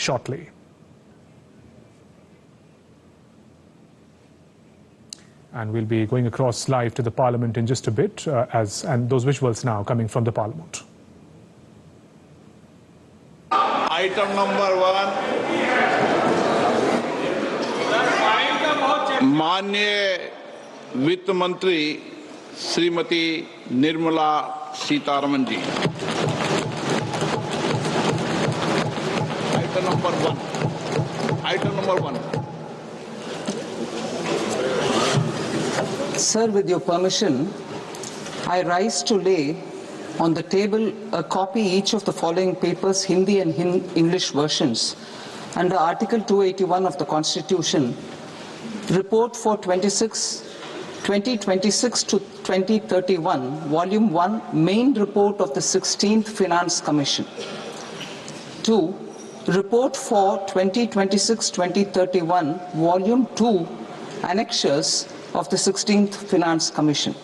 shortly. And we'll be going across live to the Parliament in just a bit, and those visuals now coming from the Parliament. Item number 1, माननीय वित्त मंत्री श्रीमती निर्मला सीतारमन जी. Item number 1. Item number 1. Sir, with your permission, I rise to lay on the table a copy each of the following papers, Hindi and English versions, under Article 281 of the Constitution, Report for 2026 to 2031, Volume 1, Main Report of the 16th Finance Commission. 2. Report for 2026-2031, Volume 2, Annexures of the 16th Finance Commission.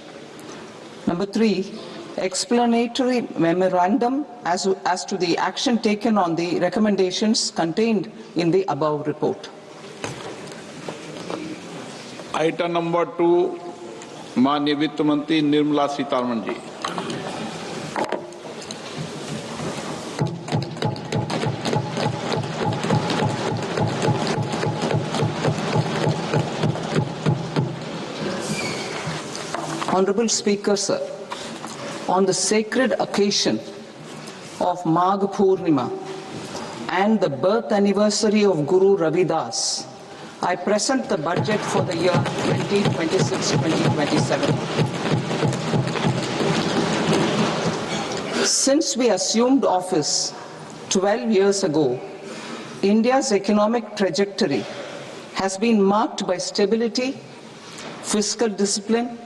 Number 3, explanatory memorandum as to the action taken on the recommendations contained in the above report. Item number 2, माननीय वित्त मंत्री निर्मला सीतारमन जी. Honorable Speaker, sir, on the sacred occasion of Magh Purnima and the birth anniversary of Guru Ravidas, I present the budget for the year 2026-2027. Since we assumed office 12 years ago, India's economic trajectory has been marked by stability, fiscal discipline,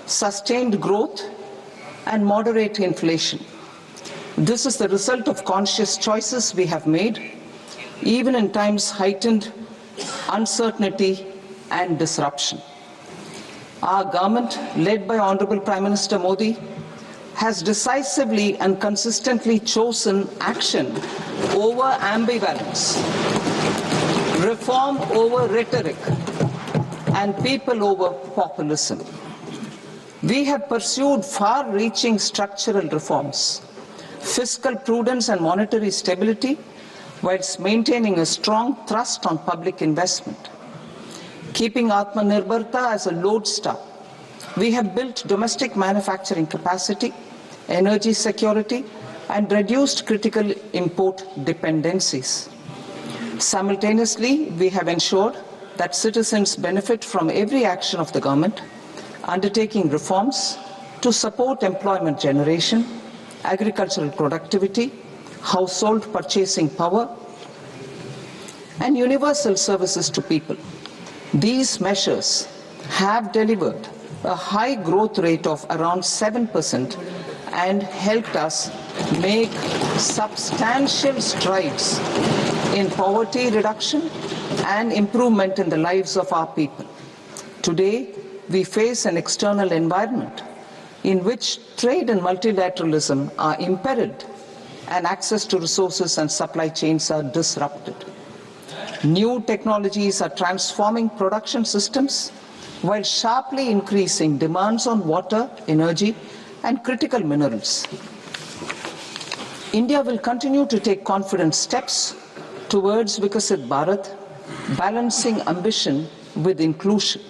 sustained growth, and moderate inflation. This is the result of conscious choices we have made, even in times heightened uncertainty and disruption. Our government, led by Honorable Prime Minister Modi, has decisively and consistently chosen action over ambivalence, reform over rhetoric, and people over populism. We have pursued far-reaching structural reforms, fiscal prudence and monetary stability, whilst maintaining a strong thrust on public investment. Keeping Atmanirbharta as a lodestar, we have built domestic manufacturing capacity, energy security, and reduced critical import dependencies. Simultaneously, we have ensured that citizens benefit from every action of the government, undertaking reforms to support employment generation, agricultural productivity, household purchasing power, and universal services to people. These measures have delivered a high growth rate of around 7% and helped us make substantial strides in poverty reduction and improvement in the lives of our people. Today, we face an external environment in which trade and multilateralism are imperiled and access to resources and supply chains are disrupted. New technologies are transforming production systems while sharply increasing demands on water, energy, and critical minerals. India will continue to take confident steps towards Vikasit Bharat, balancing ambition with inclusion.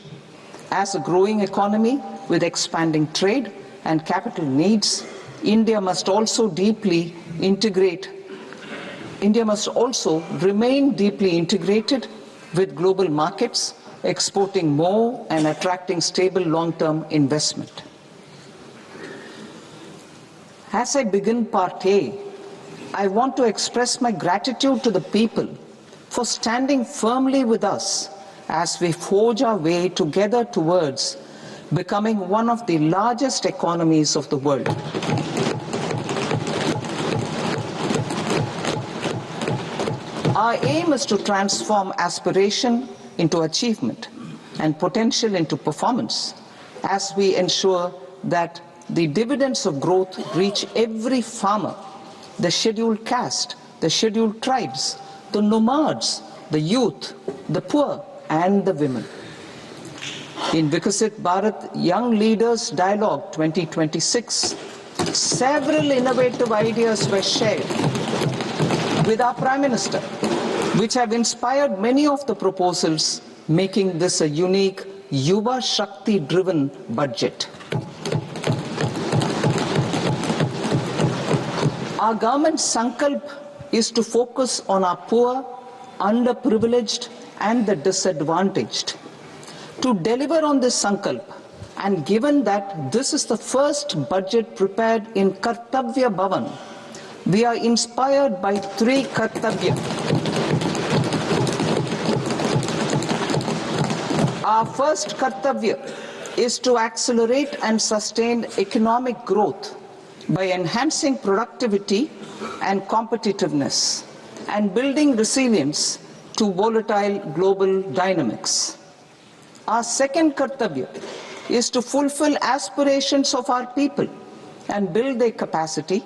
As a growing economy with expanding trade and capital needs, India must also remain deeply integrated with global markets, exporting more and attracting stable long-term investment. As I begin Part A, I want to express my gratitude to the people for standing firmly with us as we forge our way together towards becoming one of the largest economies of the world. Our aim is to transform aspiration into achievement and potential into performance as we ensure that the dividends of growth reach every farmer, the scheduled caste, the scheduled tribes, the nomads, the youth, the poor, and the women. In Vikasit Bharat Young Leaders Dialogue 2026, several innovative ideas were shared with our Prime Minister, which have inspired many of the proposals, making this a unique Yuva Shakti-driven budget. Our government's sankalp is to focus on our poor, underprivileged, and the disadvantaged. To deliver on this sankalp, and given that this is the first budget prepared in Kartavya Bhavan, we are inspired by three Kartavya. Our first Kartavya is to accelerate and sustain economic growth by enhancing productivity and competitiveness and building resilience to volatile global dynamics. Our second Kartavya is to fulfill aspirations of our people and build their capacity,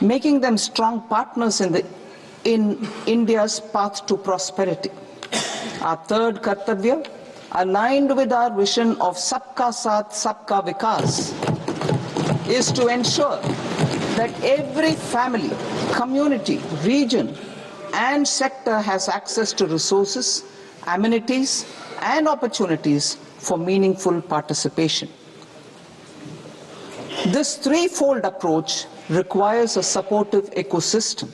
making them strong partners in India's path to prosperity. Our third Kartavya, aligned with our vision of Sabka Saath, Sabka Vikas, is to ensure that every family, community, region, and sector has access to resources, amenities, and opportunities for meaningful participation. This threefold approach requires a supportive ecosystem.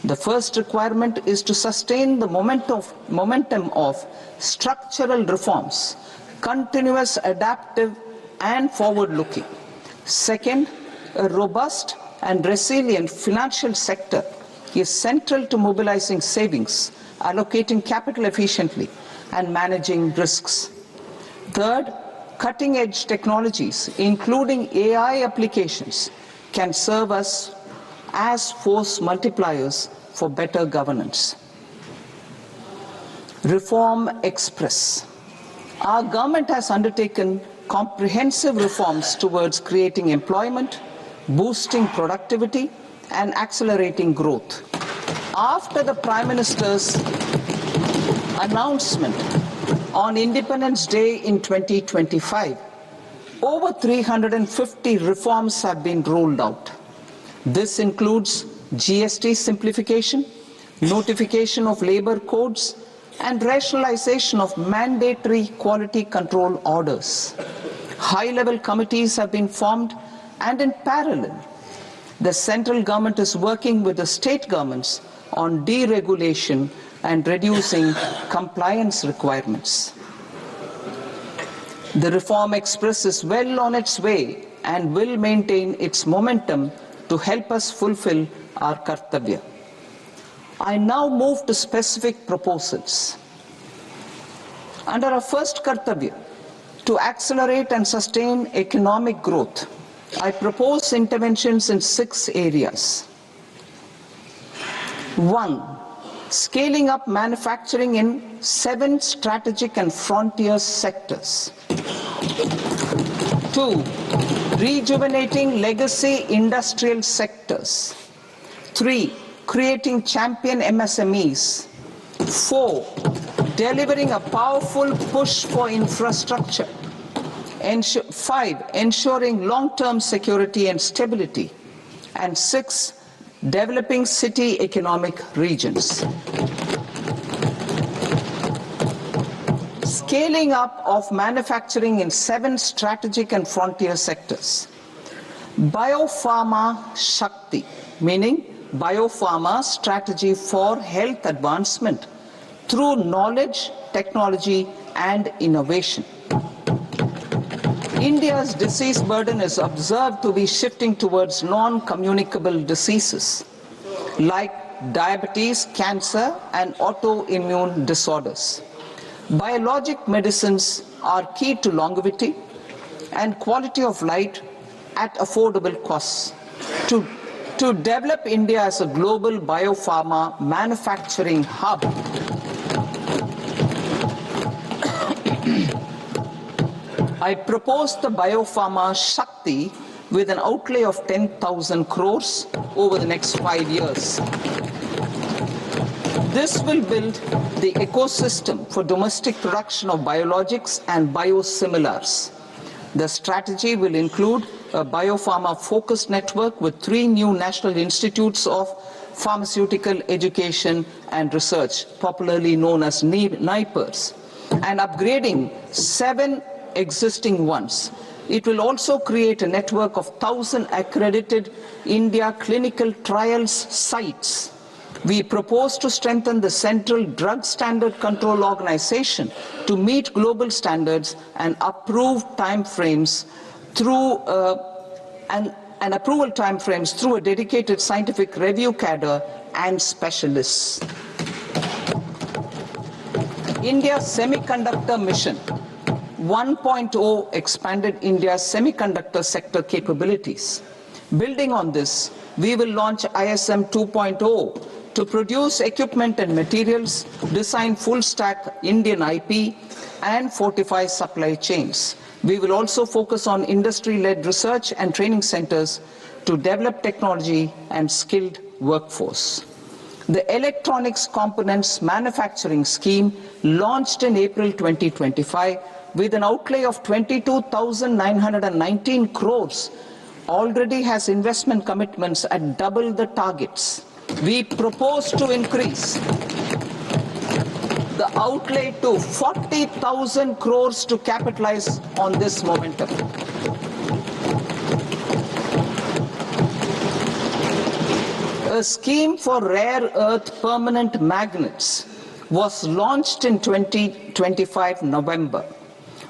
The first requirement is to sustain the momentum of structural reforms, continuous, adaptive, and forward-looking. Second, a robust and resilient financial sector is central to mobilizing savings, allocating capital efficiently, and managing risks. Third, cutting-edge technologies, including AI applications, can serve us as force multipliers for better governance. Reform Express. Our government has undertaken comprehensive reforms towards creating employment, boosting productivity, and accelerating growth. After the Prime Minister's announcement on Independence Day in 2025, over 350 reforms have been rolled out. This includes GST simplification, notification of labor codes, and rationalization of mandatory quality control orders. High-level committees have been formed, and in parallel, the central government is working with the state governments on deregulation and reducing compliance requirements. The Reform Express is well on its way and will maintain its momentum to help us fulfill our Kartavya. I now move to specific proposals. Under our first Kartavya, to accelerate and sustain economic growth, I propose interventions in 6 areas. 1. Scaling up manufacturing in 7 strategic and frontier sectors. 2. Rejuvenating legacy industrial sectors. 3. Creating champion MSMEs. 4. Delivering a powerful push for infrastructure. 5. Ensuring long-term security and stability. And 6. Developing city economic regions. Scaling up of manufacturing in 7 strategic and frontier sectors. Biopharma Shakti, meaning biopharma strategy for health advancement through knowledge, technology, and innovation. India's disease burden is observed to be shifting towards non-communicable diseases like diabetes, cancer, and autoimmune disorders. Biologic medicines are key to longevity and quality of life at affordable costs. To develop India as a global biopharma manufacturing hub, I propose the Biopharma Shakti with an outlay of 10,000 crores over the next 5 years. This will build the ecosystem for domestic production of biologics and biosimilars. The strategy will include a biopharma-focused network with 3 new national institutes of pharmaceutical education and research, popularly known as NIPERs, and upgrading 7 existing ones. It will also create a network of 1,000 accredited India clinical trials sites. We propose to strengthen the Central Drug Standard Control Organization to meet global standards and approve timeframes through and approval timeframes through a dedicated scientific review cadre and specialists. India's Semiconductor Mission 1.0 expanded India's semiconductor sector capabilities. Building on this, we will launch ISM 2.0 to produce equipment and materials, design full-stack Indian IP, and fortify supply chains. We will also focus on industry-led research and training centers to develop technology and skilled workforce. The Electronics Components Manufacturing Scheme, launched in April 2025 with an outlay of 22,919 crores, already has investment commitments at double the targets. We propose to increase the outlay to 40,000 crores to capitalize on this momentum. A scheme for rare earth permanent magnets was launched in 2025 November.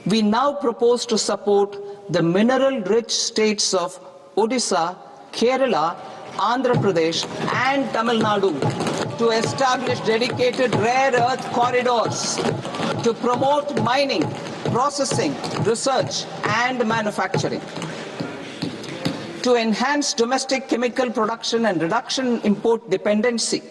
We now propose to support the mineral-rich states of Odisha, Kerala, Andhra Pradesh and Tamil Nadu to establish dedicated rare earth corridors to promote mining, processing, research and manufacturing. To enhance domestic chemical production and reduce import dependency,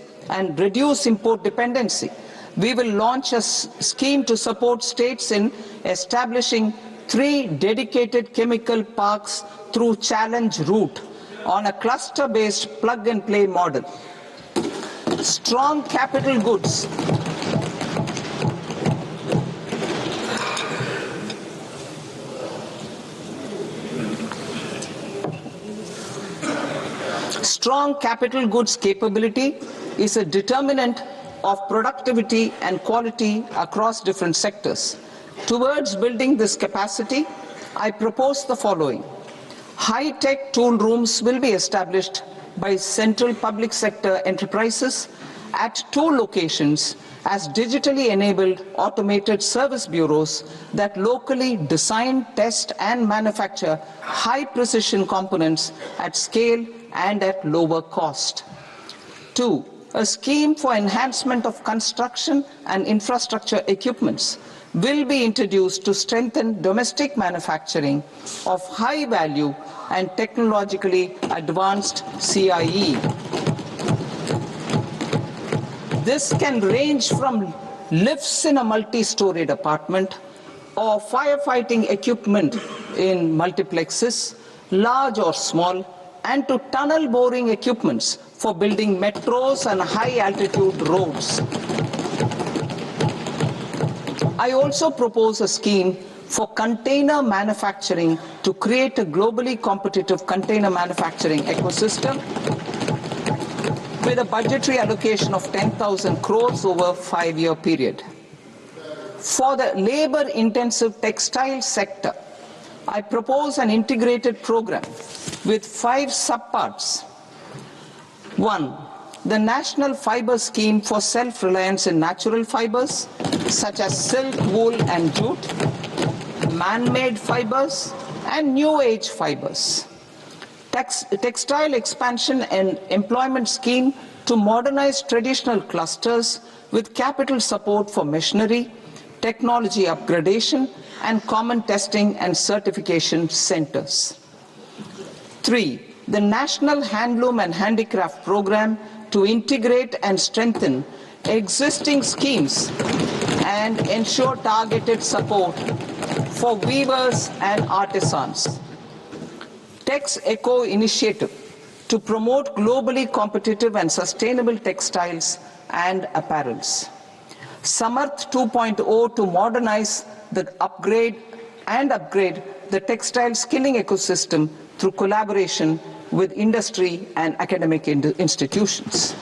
we will launch a scheme to support states in establishing 3 dedicated chemical parks through challenge route on a cluster-based plug-and-play model. Strong capital goods. Strong capital goods capability is a determinant of productivity and quality across different sectors. Towards building this capacity, I propose the following. High-tech tool rooms will be established by central public sector enterprises at 2 locations as digitally enabled automated service bureaus that locally design, test and manufacture high-precision components at scale and at lower cost. 2. A scheme for enhancement of construction and infrastructure equipments will be introduced to strengthen domestic manufacturing of high value and technologically advanced CIE. This can range from lifts in a multi-storied apartment or firefighting equipment in multiplexes, large or small, and to tunnel boring equipments for building metros and high-altitude roads. I also propose a scheme for container manufacturing to create a globally competitive container manufacturing ecosystem with a budgetary allocation of 10,000 crores over a 5-year period. For the labor-intensive textile sector, I propose an integrated program with 5 subparts. 1. The National Fiber Scheme for self-reliance in natural fibers, such as silk, wool and jute, man-made fibers, and new-age fibers. Textile expansion and employment scheme to modernize traditional clusters with capital support for machinery, technology upgradation, and common testing and certification centers. 3. The National Handloom and Handicraft Program to integrate and strengthen existing schemes and ensure targeted support for weavers and artisans. Tex Eco Initiative to promote globally competitive and sustainable textiles and apparels. Samarth 2.0 to modernize the upgrade the textile skilling ecosystem through collaboration with industry and academic institutions.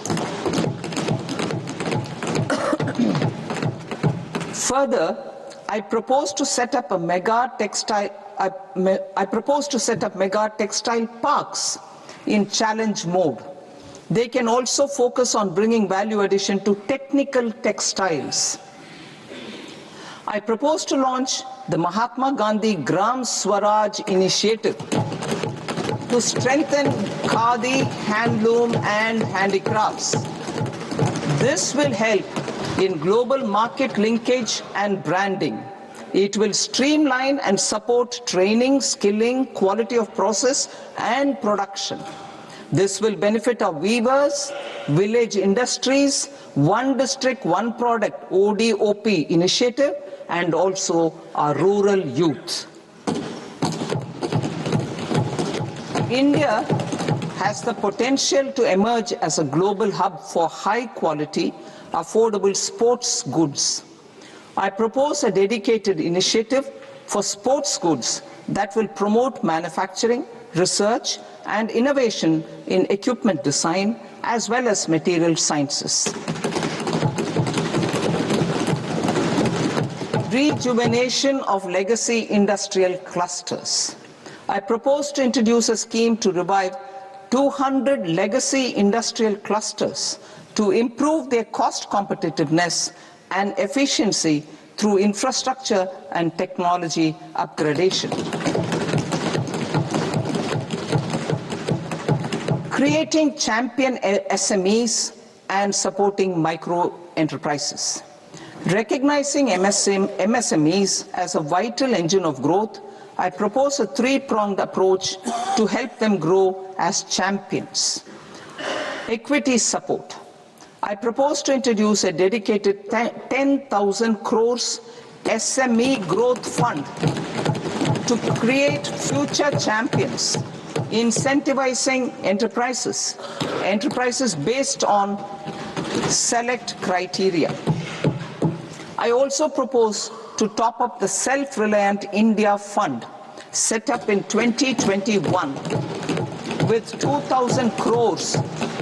Further, I propose to set up mega textile parks in challenge mode. They can also focus on bringing value addition to technical textiles. I propose to launch the Mahatma Gandhi Gram Swaraj initiative to strengthen khadi, handloom and handicrafts. This will help in global market linkage and branding. It will streamline and support training, skilling, quality of process and production. This will benefit our weavers, village industries, one district, one product ODOP initiative, and also our rural youth. India has the potential to emerge as a global hub for high quality, affordable sports goods. I propose a dedicated initiative for sports goods that will promote manufacturing, research and innovation in equipment design as well as material sciences. Rejuvenation of legacy industrial clusters. I propose to introduce a scheme to revive 200 legacy industrial clusters to improve their cost competitiveness and efficiency through infrastructure and technology upgradation. Creating champion SMEs and supporting micro enterprises. Recognizing MSMEs as a vital engine of growth, I propose a three-pronged approach to help them grow as champions. Equity support. I propose to introduce a dedicated 10,000 crores SME growth fund to create future champions, incentivizing enterprises based on select criteria. I also propose to top up the Self-Reliant India Fund set up in 2021 with 2,000 crores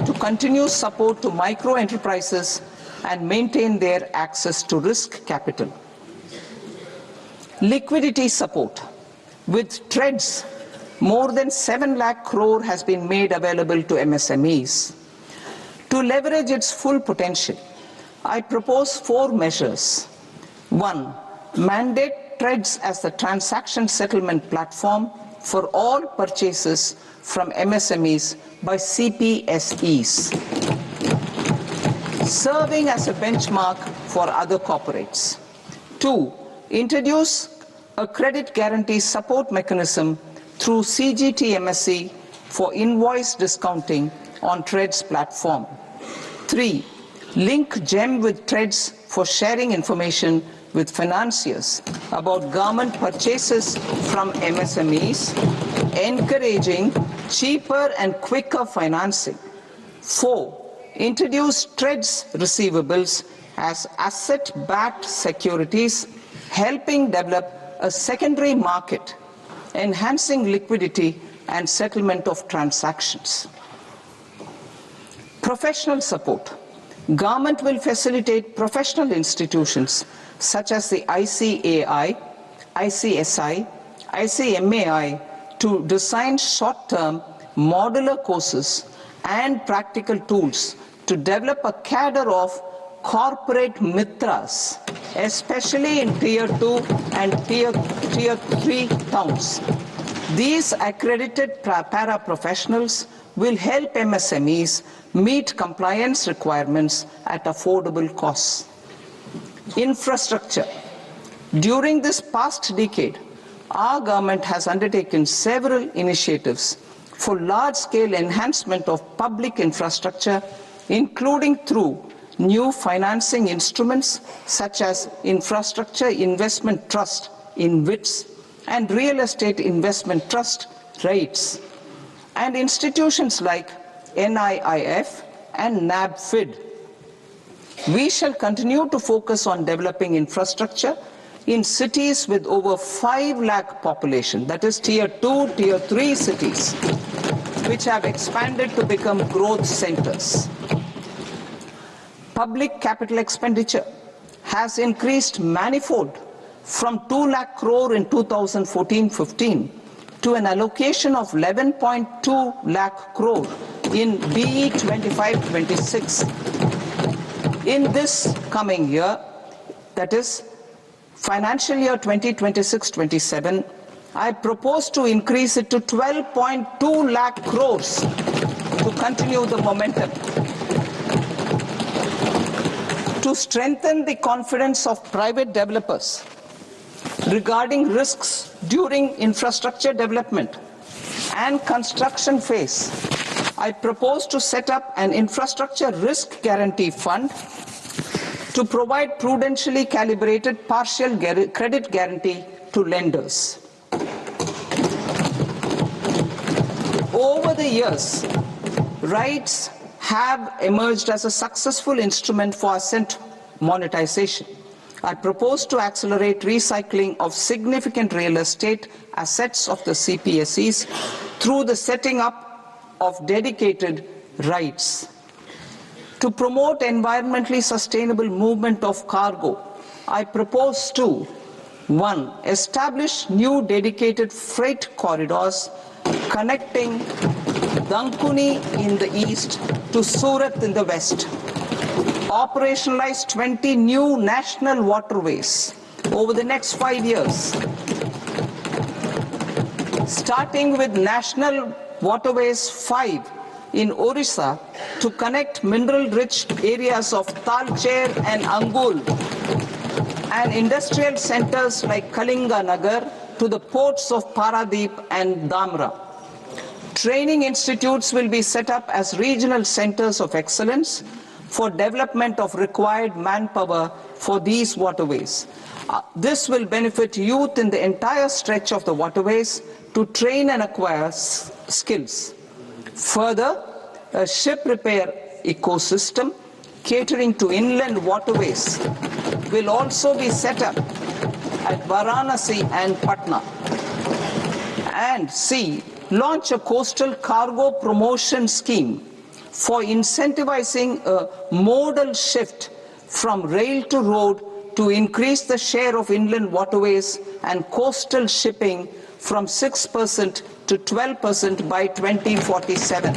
to continue support to micro enterprises and maintain their access to risk capital. Liquidity support. With TREDS, more than 7 lakh crore has been made available to MSMEs. To leverage its full potential, I propose 4 measures. 1. Mandate TREDS as the transaction settlement platform for all purchases from MSMEs by CPSEs, serving as a benchmark for other corporates. 2. Introduce a credit guarantee support mechanism through CGTMSE for invoice discounting on TREDS platform. 3. Link GEM with TREDS for sharing information with financiers about government purchases from MSMEs, encouraging cheaper and quicker financing. 4. Introduce TREDS receivables as asset-backed securities, helping develop a secondary market, enhancing liquidity and settlement of transactions. Professional support. Government will facilitate professional institutions such as the ICAI, ICSI, ICMAI to design short-term modular courses and practical tools to develop a cadre of corporate mitras, especially in Tier 2 and Tier 3 towns. These accredited para-professionals will help MSMEs meet compliance requirements at affordable costs. Infrastructure. During this past decade, our government has undertaken several initiatives for large-scale enhancement of public infrastructure, including through new financing instruments such as Infrastructure Investment Trust (InvITs) and Real Estate Investment Trust (REITs), and institutions like NIIF and NABFID. We shall continue to focus on developing infrastructure in cities with over 5 lakh population, that is tier 2, tier 3 cities, which have expanded to become growth centers. Public capital expenditure has increased manifold from 2 lakh crore in 2014-15 to an allocation of 11.2 lakh crore in BE 25-26. In this coming year, that is financial year 2026-27, I propose to increase it to 12.2 lakh crores to continue the momentum. To strengthen the confidence of private developers regarding risks during infrastructure development and construction phase, I propose to set up an infrastructure risk guarantee fund to provide prudentially calibrated partial credit guarantee to lenders. Over the years, rights have emerged as a successful instrument for asset monetization. I propose to accelerate recycling of significant real estate assets of the CPSEs through the setting up of dedicated rights. To promote environmentally sustainable movement of cargo, I propose to 1. Establish new dedicated freight corridors connecting Dankuni in the east to Surat in the west. Operationalize 20 new national waterways over the next 5 years. Starting with National Waterways 5 in Orissa to connect mineral-rich areas of Talcher and Angul and industrial centers like Kalinga Nagar to the ports of Paradeep and Dhamra. Training institutes will be set up as regional centers of excellence for development of required manpower for these waterways. This will benefit youth in the entire stretch of the waterways to train and acquire skills. Further, a ship repair ecosystem catering to inland waterways will also be set up at Varanasi and Patna. And C, launch a coastal cargo promotion scheme for incentivizing a modal shift from rail to road to increase the share of inland waterways and coastal shipping from 6% to 12% by 2047.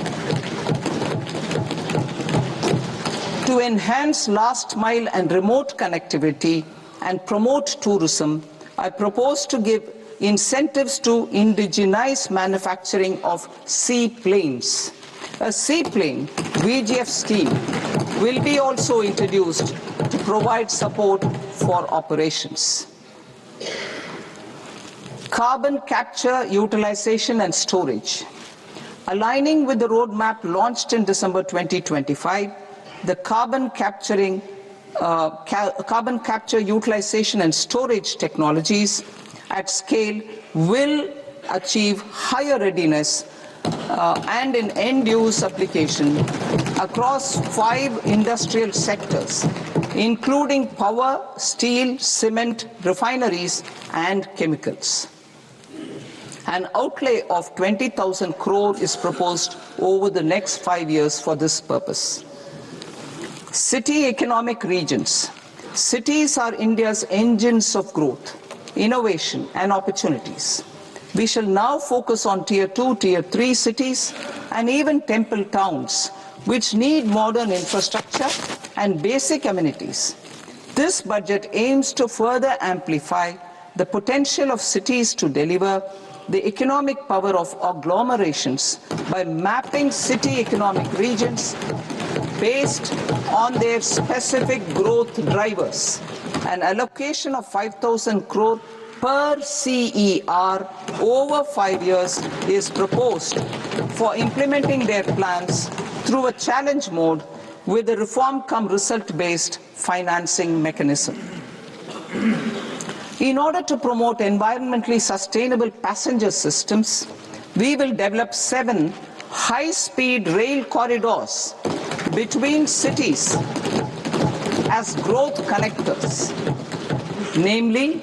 To enhance last mile and remote connectivity and promote tourism, I propose to give incentives to indigenize manufacturing of seaplanes. A seaplane VGF scheme will be also introduced to provide support for operations. Carbon capture, utilization and storage. Aligning with the roadmap launched in December 2025, the carbon capture, utilization and storage technologies at scale will achieve higher readiness and in end-use application across 5 industrial sectors, including power, steel, cement, refineries, and chemicals. An outlay of 20,000 crore is proposed over the next 5 years for this purpose. City economic regions. Cities are India's engines of growth, innovation, and opportunities. We shall now focus on tier 2, tier 3 cities and even temple towns which need modern infrastructure and basic amenities. This budget aims to further amplify the potential of cities to deliver the economic power of agglomerations by mapping city economic regions based on their specific growth drivers. An allocation of 5,000 crore per CER over 5 years is proposed for implementing their plans through a challenge mode with a reform-cum-result-based financing mechanism. In order to promote environmentally sustainable passenger systems, we will develop 7 high-speed rail corridors between cities has growth connectors, namely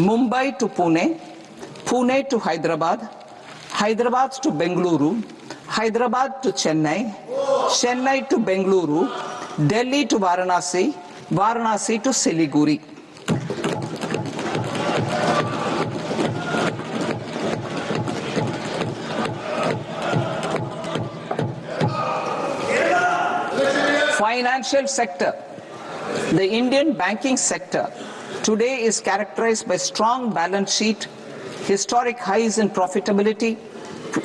Mumbai to Pune, Pune to Hyderabad, Hyderabad to Bengaluru, Hyderabad to Chennai, Chennai to Bengaluru, Delhi to Varanasi, Varanasi to Siliguri. Financial sector. The Indian banking sector today is characterized by strong balance sheet, historic highs in profitability,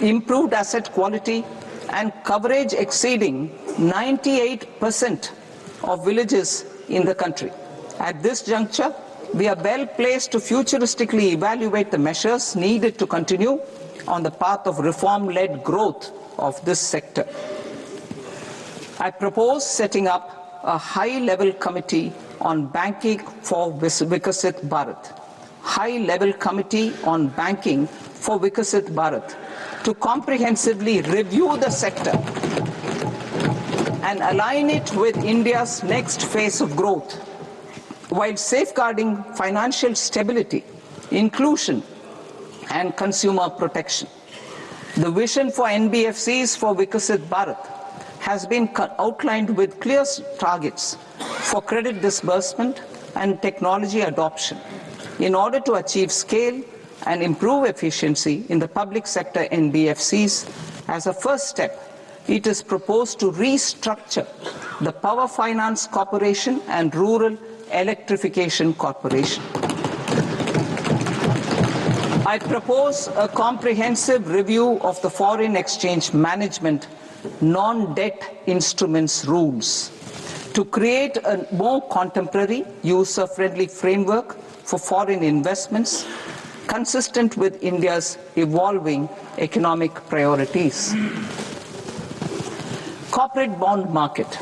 improved asset quality, and coverage exceeding 98% of villages in the country. At this juncture, we are well placed to futuristically evaluate the measures needed to continue on the path of reform-led growth of this sector. I propose setting up a high-level committee on banking for Vikasit Bharat. High-level committee on banking for Vikasit Bharat to comprehensively review the sector and align it with India's next phase of growth, while safeguarding financial stability, inclusion, and consumer protection. The vision for NBFCs for Vikasit Bharat has been outlined with clear targets for credit disbursement and technology adoption in order to achieve scale and improve efficiency in the public sector NBFCs. As a first step, it is proposed to restructure the Power Finance Corporation and Rural Electrification Corporation. I propose a comprehensive review of the foreign exchange management non-debt instruments rules to create a more contemporary, user-friendly framework for foreign investments consistent with India's evolving economic priorities. Corporate bond market.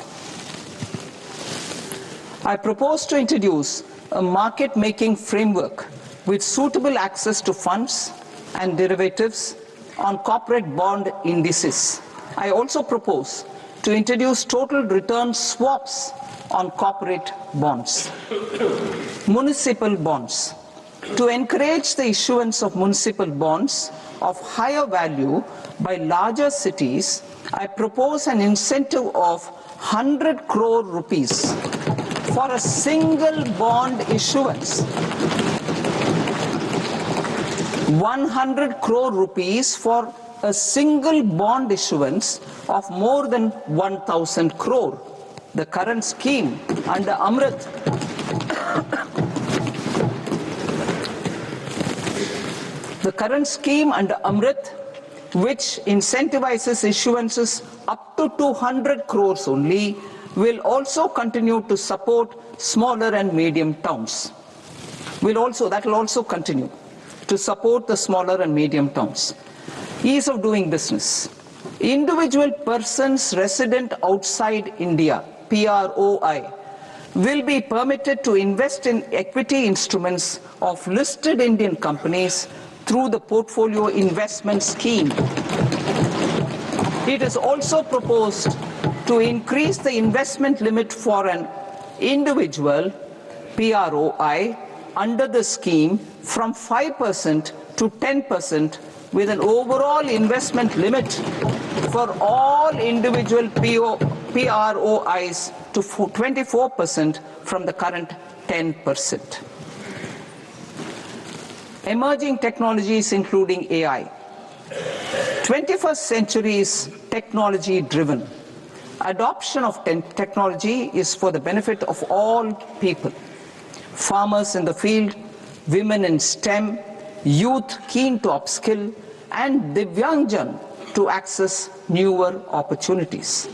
I propose to introduce a market-making framework with suitable access to funds and derivatives on corporate bond indices. I also propose to introduce total return swaps on corporate bonds. Municipal bonds. To encourage the issuance of municipal bonds of higher value by larger cities, I propose an incentive of 100 crore rupees for a single bond issuance. 100 crore rupees for a single bond issuance of more than 1,000 crore. The current scheme under Amrit which incentivizes issuances up to 200 crores only, will also continue to support smaller and medium towns. That will also continue to support the smaller and medium towns. Ease of doing business. Individual persons resident outside India, PROI, will be permitted to invest in equity instruments of listed Indian companies through the Portfolio Investment Scheme. It is also proposed to increase the investment limit for an individual PROI under the scheme from 5% to 10%, with an overall investment limit for all individual PROIs to 24% from the current 10%. Emerging technologies including AI. 21st century is technology driven. Adoption of technology is for the benefit of all people. Farmers in the field, women in STEM, youth keen to upskill, and Divyangjan to access newer opportunities.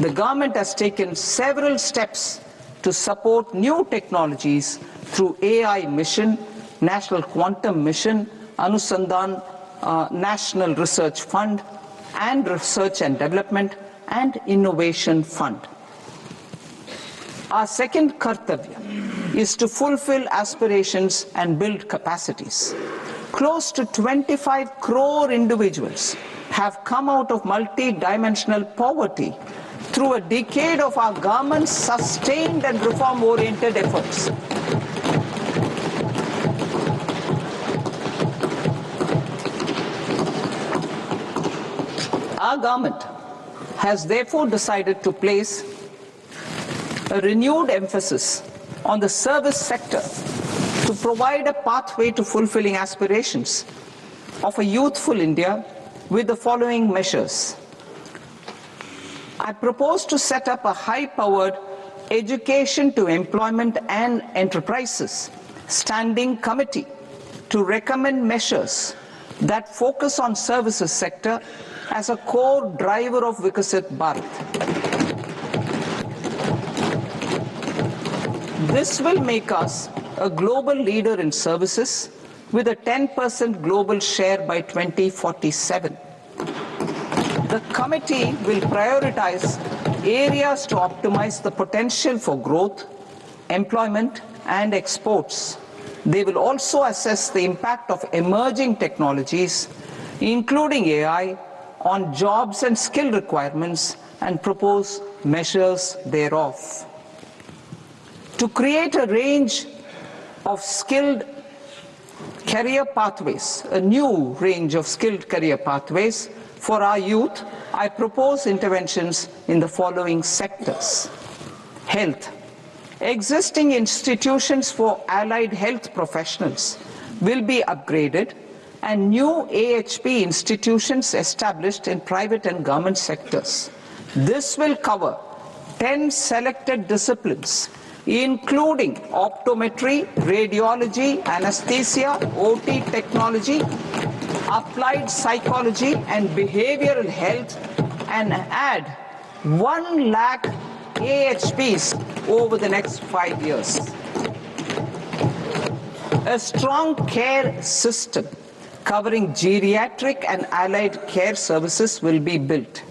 The government has taken several steps to support new technologies through AI Mission, National Quantum Mission, Anusandhan National Research Fund, and Research and Development and Innovation Fund. Our second kartavya is to fulfill aspirations and build capacities. Close to 25 crore individuals have come out of multi-dimensional poverty through a decade of our government's sustained and reform-oriented efforts. Our government has therefore decided to place a renewed emphasis on the service sector to provide a pathway to fulfilling aspirations of a youthful India with the following measures. I propose to set up a high-powered Education to Employment and Enterprises Standing Committee to recommend measures that focus on services sector as a core driver of Vikasit Bharat. This will make us a global leader in services with a 10% global share by 2047. The committee will prioritize areas to optimize the potential for growth, employment, and exports. They will also assess the impact of emerging technologies, including AI, on jobs and skill requirements and propose measures thereof. To create a range of skilled career pathways, a new range of skilled career pathways for our youth, I propose interventions in the following sectors. Health. Existing institutions for allied health professionals will be upgraded and new AHP institutions established in private and government sectors. This will cover 10 selected disciplines, including optometry, radiology, anesthesia, OT technology, applied psychology and behavioral health, and add 1 lakh AHPs over the next 5 years. A strong care system covering geriatric and allied care services will be built.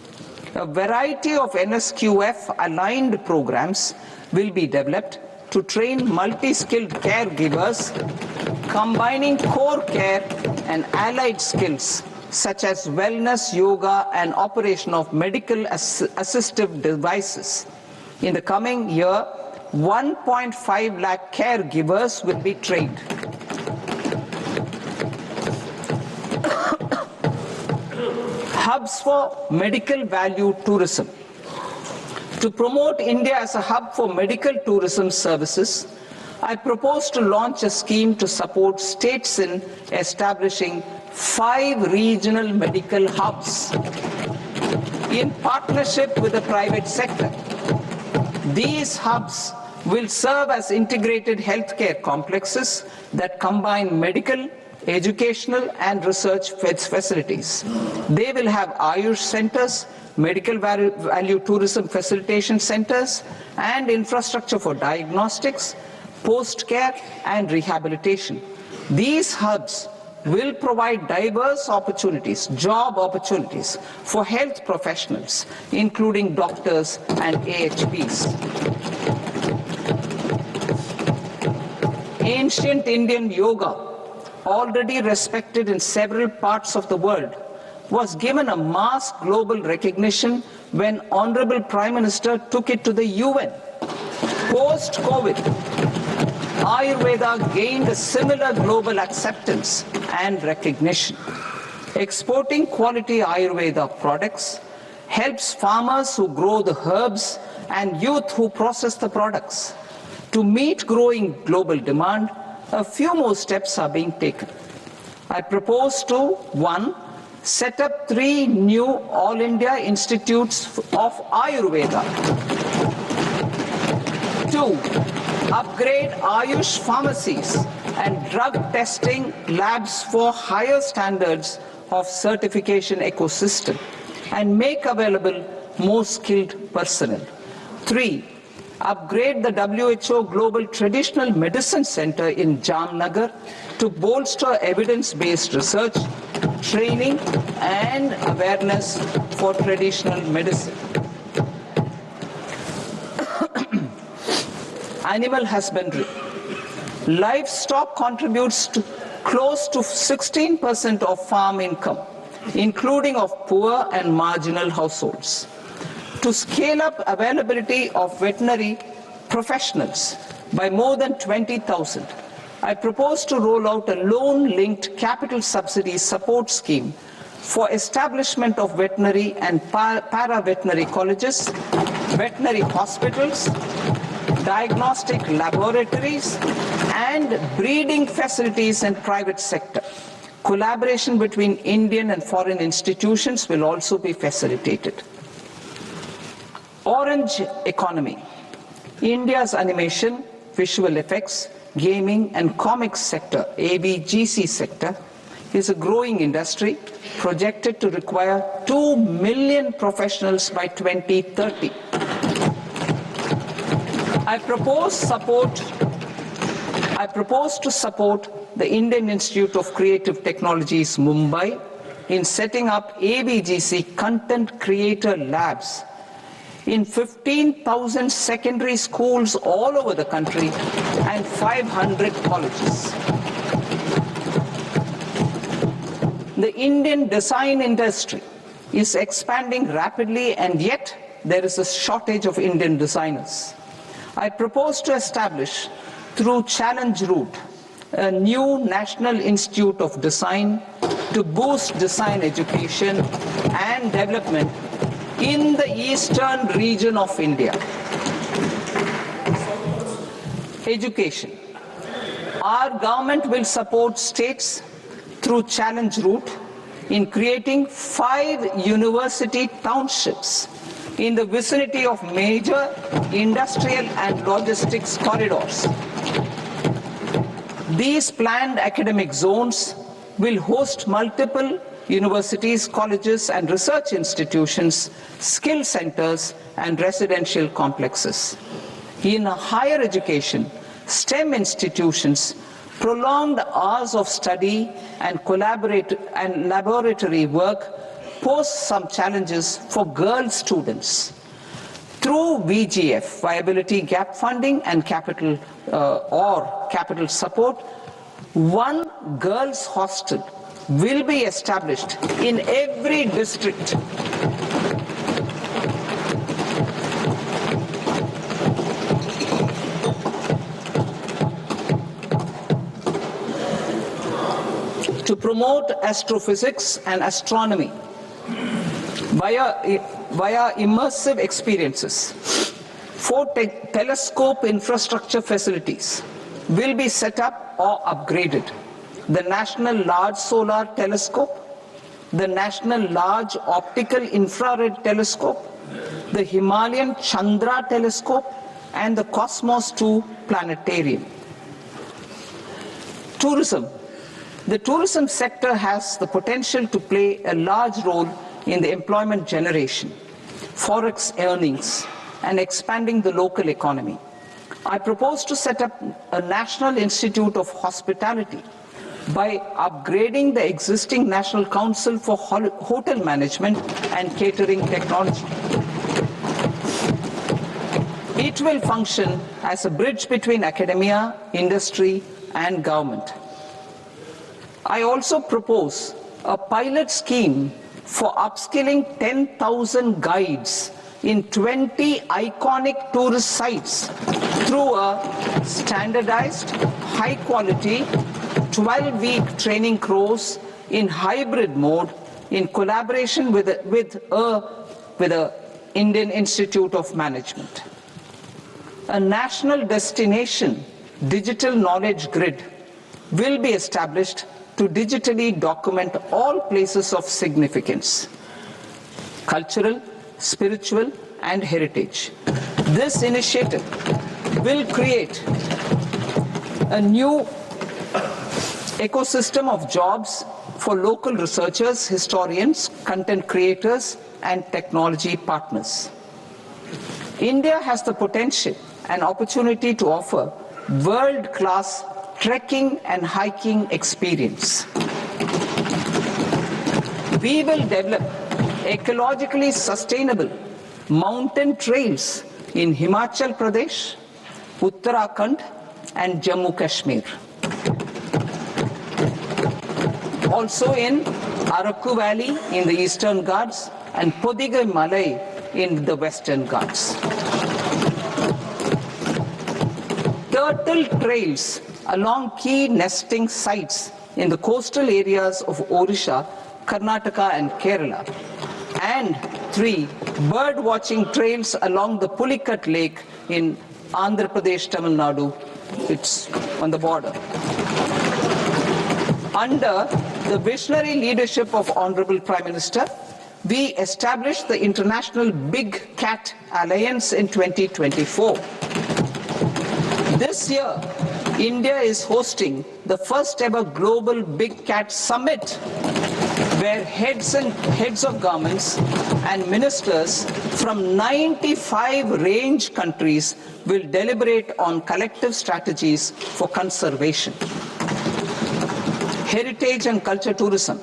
A variety of NSQF-aligned programs will be developed to train multi-skilled caregivers, combining core care and allied skills such as wellness, yoga, and operation of medical assistive devices. In the coming year, 1.5 lakh caregivers will be trained. Hubs for medical value tourism. To promote India as a hub for medical tourism services, I propose to launch a scheme to support states in establishing 5 regional medical hubs in partnership with the private sector. These hubs will serve as integrated healthcare complexes that combine medical, educational and research facilities. They will have Ayush centers, medical value tourism facilitation centers, and infrastructure for diagnostics, post-care and rehabilitation. These hubs will provide diverse opportunities, job opportunities for health professionals, including doctors and AHPs. Ancient Indian yoga, already respected in several parts of the world, was given a mass global recognition when Honorable Prime Minister took it to the UN. Post-COVID, Ayurveda gained a similar global acceptance and recognition. Exporting quality Ayurveda products helps farmers who grow the herbs and youth who process the products. To meet growing global demand, a few more steps are being taken. I propose to 1. Set up 3 new All India Institutes of Ayurveda. 2. Upgrade Ayush pharmacies and drug testing labs for higher standards of certification ecosystem and make available more skilled personnel. 3. Upgrade the WHO Global Traditional Medicine Center in Jamnagar to bolster evidence-based research, training and awareness for traditional medicine. Animal husbandry. Livestock contributes to close to 16% of farm income, including of poor and marginal households. to scale up availability of veterinary professionals by more than 20,000. I propose to roll out a loan-linked capital subsidy support scheme for establishment of veterinary and para-veterinary colleges, veterinary hospitals, diagnostic laboratories, and breeding facilities in private sector. Collaboration between Indian and foreign institutions will also be facilitated. Orange economy. India's animation, visual effects, gaming and comics sector, AVGC sector, is a growing industry projected to require 2 million professionals by 2030. I propose to support the Indian Institute of Creative Technologies, Mumbai, in setting up AVGC content creator labs in 15,000 secondary schools all over the country and 500 colleges. The Indian design industry is expanding rapidly, and yet there is a shortage of Indian designers. I propose to establish, through Challenge Route, a new National Institute of Design to boost design education and development in the eastern region of India. Education. Our government will support states through Challenge Route in creating 5 university townships in the vicinity of major industrial and logistics corridors. These planned academic zones will host multiple universities, colleges and research institutions, skill centers and residential complexes. In higher education, STEM institutions, prolonged hours of study and laboratory work pose some challenges for girl students. Through VGF, Viability Gap Funding and capital support, one girls' hostel will be established in every district. To promote astrophysics and astronomy via immersive experiences, 4 telescope infrastructure facilities will be set up or upgraded. The National Large Solar Telescope, the National Large Optical Infrared Telescope, the Himalayan Chandra Telescope, and the Cosmos 2 Planetarium. Tourism. The tourism sector has the potential to play a large role in the employment generation, forex earnings, and expanding the local economy. I propose to set up a National Institute of Hospitality by upgrading the existing National Council for Hotel Management and Catering Technology. It will function as a bridge between academia, industry, and government. I also propose a pilot scheme for upskilling 10,000 guides in 20 iconic tourist sites through a standardized, high-quality, 12-week training course in hybrid mode in collaboration with the Indian Institute of Management. A national destination digital knowledge grid will be established to digitally document all places of significance, cultural, spiritual, and heritage. This initiative will create a new ecosystem of jobs for local researchers, historians, content creators, and technology partners. India has the potential and opportunity to offer world-class trekking and hiking experience. We will develop ecologically sustainable mountain trails in Himachal Pradesh, Uttarakhand, and Jammu Kashmir. Also in Araku Valley in the Eastern Ghats and Podigai Malai in the Western Ghats. Turtle trails along key nesting sites in the coastal areas of Odisha, Karnataka and Kerala. And 3, bird watching trails along the Pulikat Lake in Andhra Pradesh, Tamil Nadu. It's on the border. Under the visionary leadership of Honorable Prime Minister, we established the International Big Cat Alliance in 2024. This year, India is hosting the first ever Global Big Cat Summit, where heads of governments and ministers from 95 range countries will deliberate on collective strategies for conservation. Heritage and culture tourism.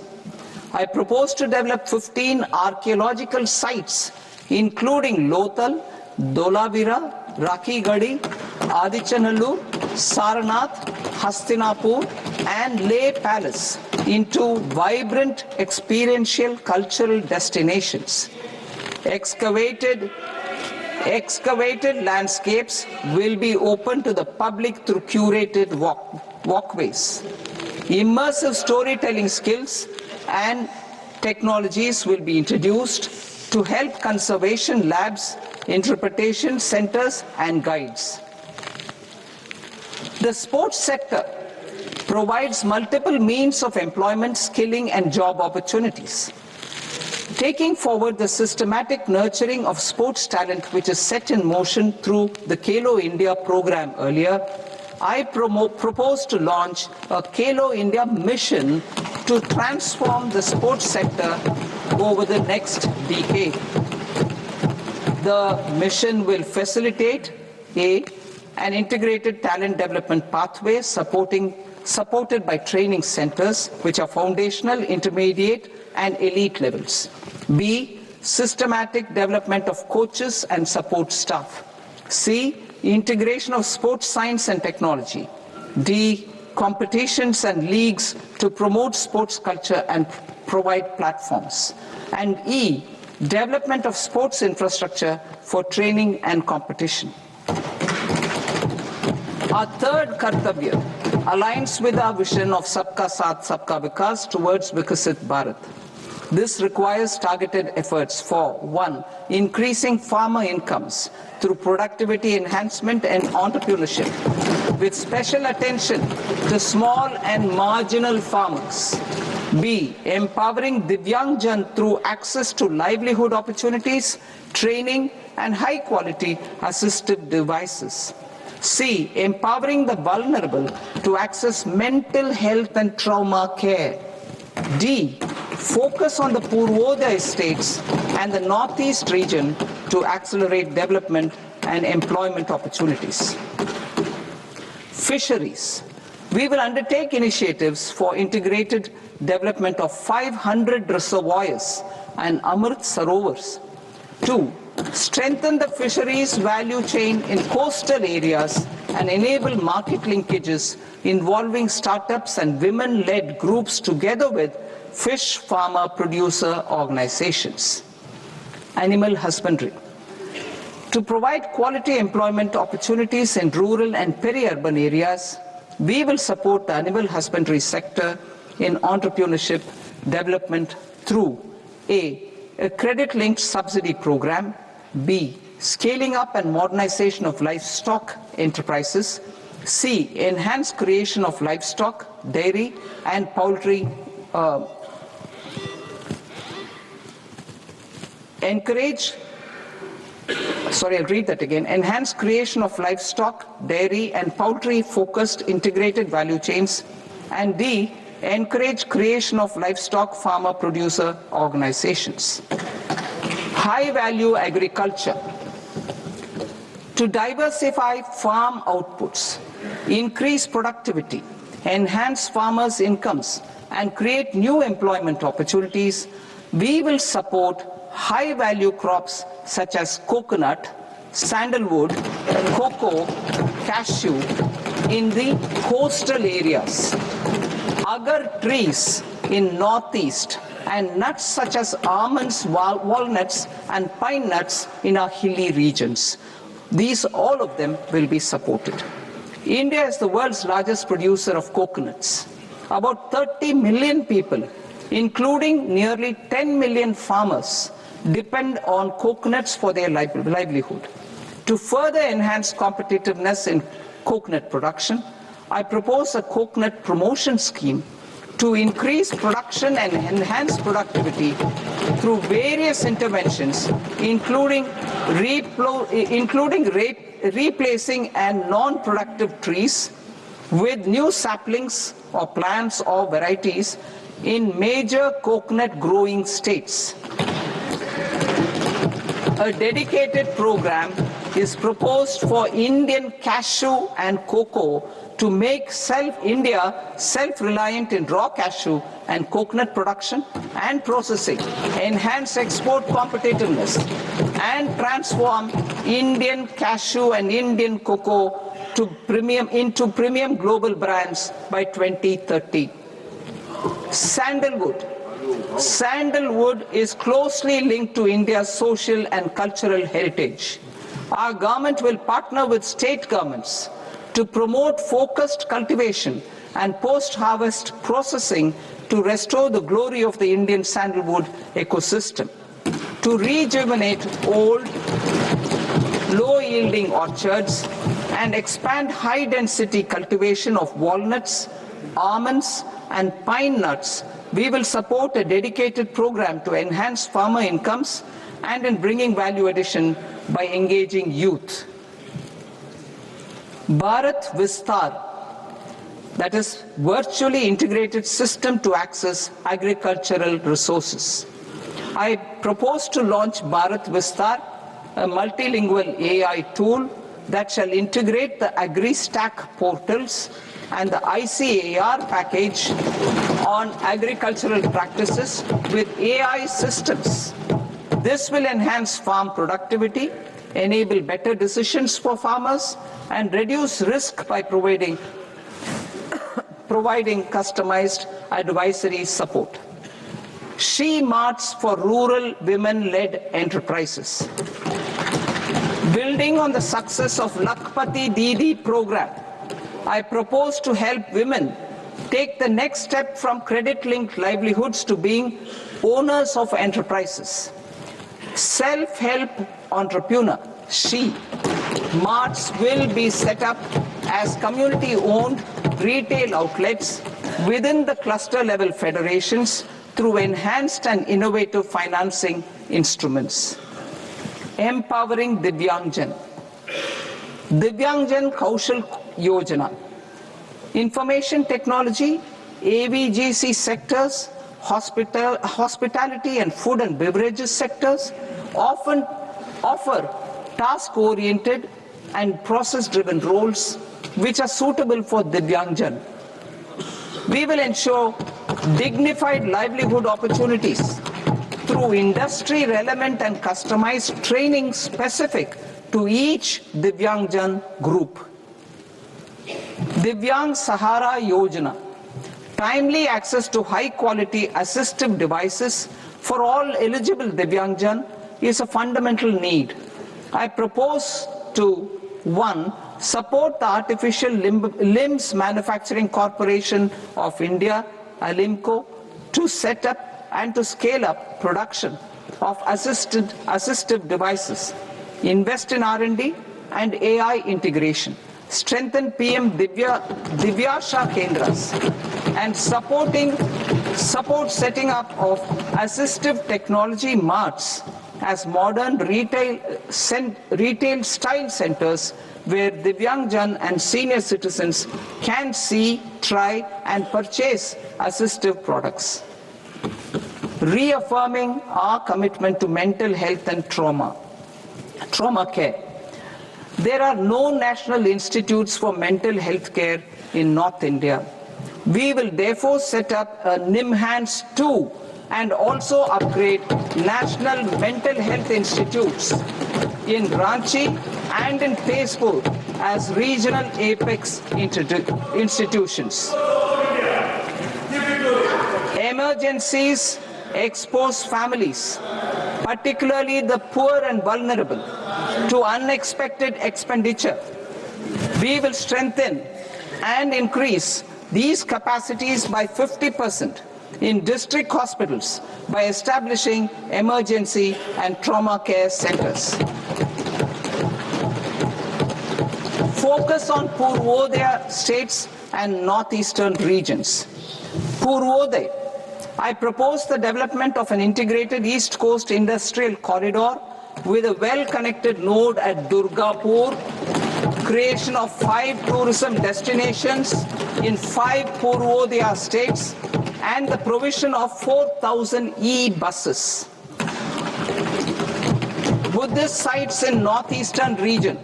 I propose to develop 15 archaeological sites, including Lothal, Dholavira, Rakhi Gadi, Adichanallur, Saranath, Hastinapur, and Leh Palace into vibrant experiential cultural destinations. Excavated landscapes will be open to the public through curated walkways. Immersive storytelling skills and technologies will be introduced to help conservation labs, interpretation centers, and guides. The sports sector provides multiple means of employment, skilling, and job opportunities. Taking forward the systematic nurturing of sports talent, which is set in motion through the Khelo India program earlier, I propose to launch a Khelo India mission to transform the sports sector over the next decade. The mission will facilitate an integrated talent development pathway supported by training centers, which are foundational, intermediate, and elite levels. B, systematic development of coaches and support staff. C, integration of sports science and technology. D, competitions and leagues to promote sports culture and provide platforms. And E, development of sports infrastructure for training and competition. Our third Kartavya aligns with our vision of Sabka Saath, Sabka Vikas towards Vikasit Bharat. This requires targeted efforts for 1, increasing farmer incomes through productivity enhancement and entrepreneurship, with special attention to small and marginal farmers. B, empowering Divyangjan through access to livelihood opportunities, training, and high-quality assistive devices. C, empowering the vulnerable to access mental health and trauma care. D, focus on the Purvodaya states and the Northeast region to accelerate development and employment opportunities. Fisheries. We will undertake initiatives for integrated development of 500 reservoirs and Amrit Sarovars. 2, strengthen the fisheries value chain in coastal areas and enable market linkages involving startups and women-led groups together with fish farmer producer organizations. Animal husbandry. To provide quality employment opportunities in rural and peri-urban areas, we will support the animal husbandry sector in entrepreneurship development through A, credit-linked subsidy program, B, scaling up and modernization of livestock enterprises, C, enhanced creation of livestock, dairy, and poultry, enhanced creation of livestock, dairy, and poultry-focused integrated value chains, and D, encourage creation of livestock farmer-producer organizations. High-value agriculture. To diversify farm outputs, increase productivity, enhance farmers' incomes, and create new employment opportunities, we will support high-value crops such as coconut, sandalwood, cocoa, cashew in the coastal areas. Agar trees in Northeast and nuts such as almonds, walnuts, and pine nuts in our hilly regions. These, all of them, will be supported. India is the world's largest producer of coconuts. About 30 million people, including nearly 10 million farmers, depend on coconuts for their livelihood. To further enhance competitiveness in coconut production, I propose a coconut promotion scheme to increase production and enhance productivity through various interventions, including replacing and non-productive trees with new saplings or plants or varieties in major coconut growing states. A dedicated program is proposed for Indian cashew and cocoa to make India self-reliant in raw cashew and coconut production and processing, enhance export competitiveness, and transform Indian cashew and Indian cocoa into premium global brands by 2030. Sandalwood. Sandalwood is closely linked to India's social and cultural heritage. Our government will partner with state governments to promote focused cultivation and post-harvest processing to restore the glory of the Indian sandalwood ecosystem, to rejuvenate old, low-yielding orchards, and expand high-density cultivation of walnuts, almonds, and pine nuts. We will support a dedicated program to enhance farmer incomes and in bringing value addition by engaging youth. Bharat Vistar, that is virtually integrated system to access agricultural resources. I propose to launch Bharat Vistar, a multilingual AI tool that shall integrate the AgriStack portals and the ICAR package on agricultural practices with AI systems. This will enhance farm productivity, enable better decisions for farmers, and reduce risk by providing customized advisory support. She Marts for rural women-led enterprises. Building on the success of Lakpati Didi program, I propose to help women take the next step from credit-linked livelihoods to being owners of enterprises. Self-help entrepreneur, She Marts will be set up as community-owned retail outlets within the cluster-level federations through enhanced and innovative financing instruments. Empowering Divyangjan. Divyangjan Kaushal Yojana. Information technology, AVGC sectors, hospitality and food and beverages sectors often offer task-oriented and process-driven roles which are suitable for Divyangjan. We will ensure dignified livelihood opportunities through industry-relevant and customized training specific to each Divyangjan group. Divyang Sahara Yojana. Timely access to high-quality assistive devices for all eligible Divyangjan is a fundamental need. I propose to 1. Support the Artificial Limbs Manufacturing Corporation of India, Alimco, to set up and to scale up production of assistive devices, invest in R&D and AI integration, strengthen PM Divyasha Kendras, and support setting up of assistive technology marts as modern retail style centers where Divyangjan and senior citizens can see, try and purchase assistive products. Reaffirming our commitment to mental health and trauma care. There are no national institutes for mental health care in North India. We will therefore set up a NIMHANS 2 and also upgrade national mental health institutes in Ranchi and in Tezpur as regional apex institutions. Emergencies expose families, particularly the poor and vulnerable, to unexpected expenditure. We will strengthen and increase these capacities by 50% in district hospitals by establishing emergency and trauma care centers. Focus on Purvodaya states and northeastern regions. Purvodaya, I propose the development of an integrated East Coast industrial corridor with a well-connected node at Durgapur, creation of 5 tourism destinations in 5 Purvodaya states, and the provision of 4,000 e-buses. Buddhist sites in northeastern region.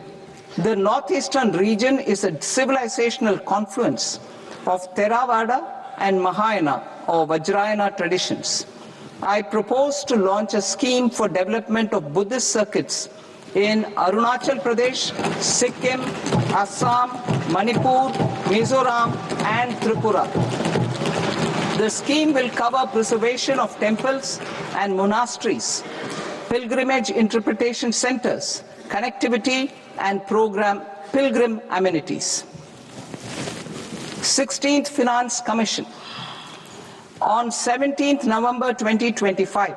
The northeastern region is a civilizational confluence of Theravada and Mahayana or Vajrayana traditions. I propose to launch a scheme for development of Buddhist circuits in Arunachal Pradesh, Sikkim, Assam, Manipur, Mizoram, and Tripura. The scheme will cover preservation of temples and monasteries, pilgrimage interpretation centers, connectivity, and pilgrim amenities. 16th Finance Commission. On 17th November 2025,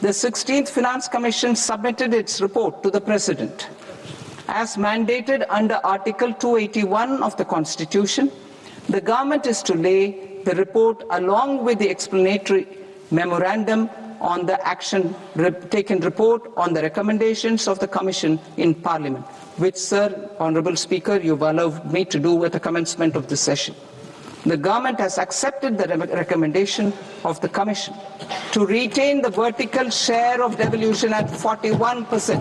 the 16th Finance Commission submitted its report to the President. As mandated under Article 281 of the Constitution, the government is to lay the report along with the explanatory memorandum on the action taken report on the recommendations of the Commission in Parliament, which, Sir, Honourable Speaker, you've allowed me to do at the commencement of this session. The government has accepted the recommendation of the Commission to retain the vertical share of devolution at 41%.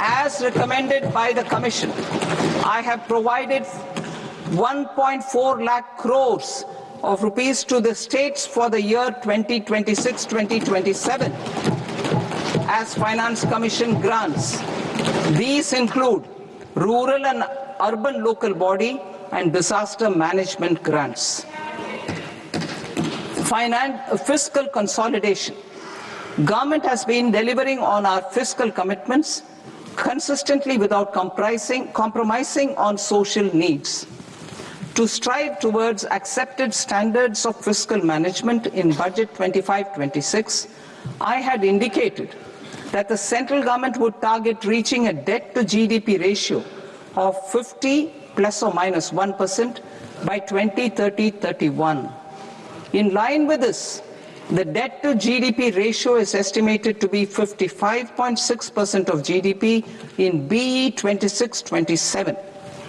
As recommended by the Commission, I have provided 1.4 lakh crores of rupees to the states for the year 2026-2027 as Finance Commission grants. These include rural and urban local body and disaster management grants. Fiscal consolidation. Government has been delivering on our fiscal commitments consistently without compromising on social needs. To strive towards accepted standards of fiscal management in Budget 25-26, I had indicated that the central government would target reaching a debt to GDP ratio of 50 plus or minus 1% by 2030-31. In line with this, the debt to GDP ratio is estimated to be 55.6% of GDP in BE 26-27.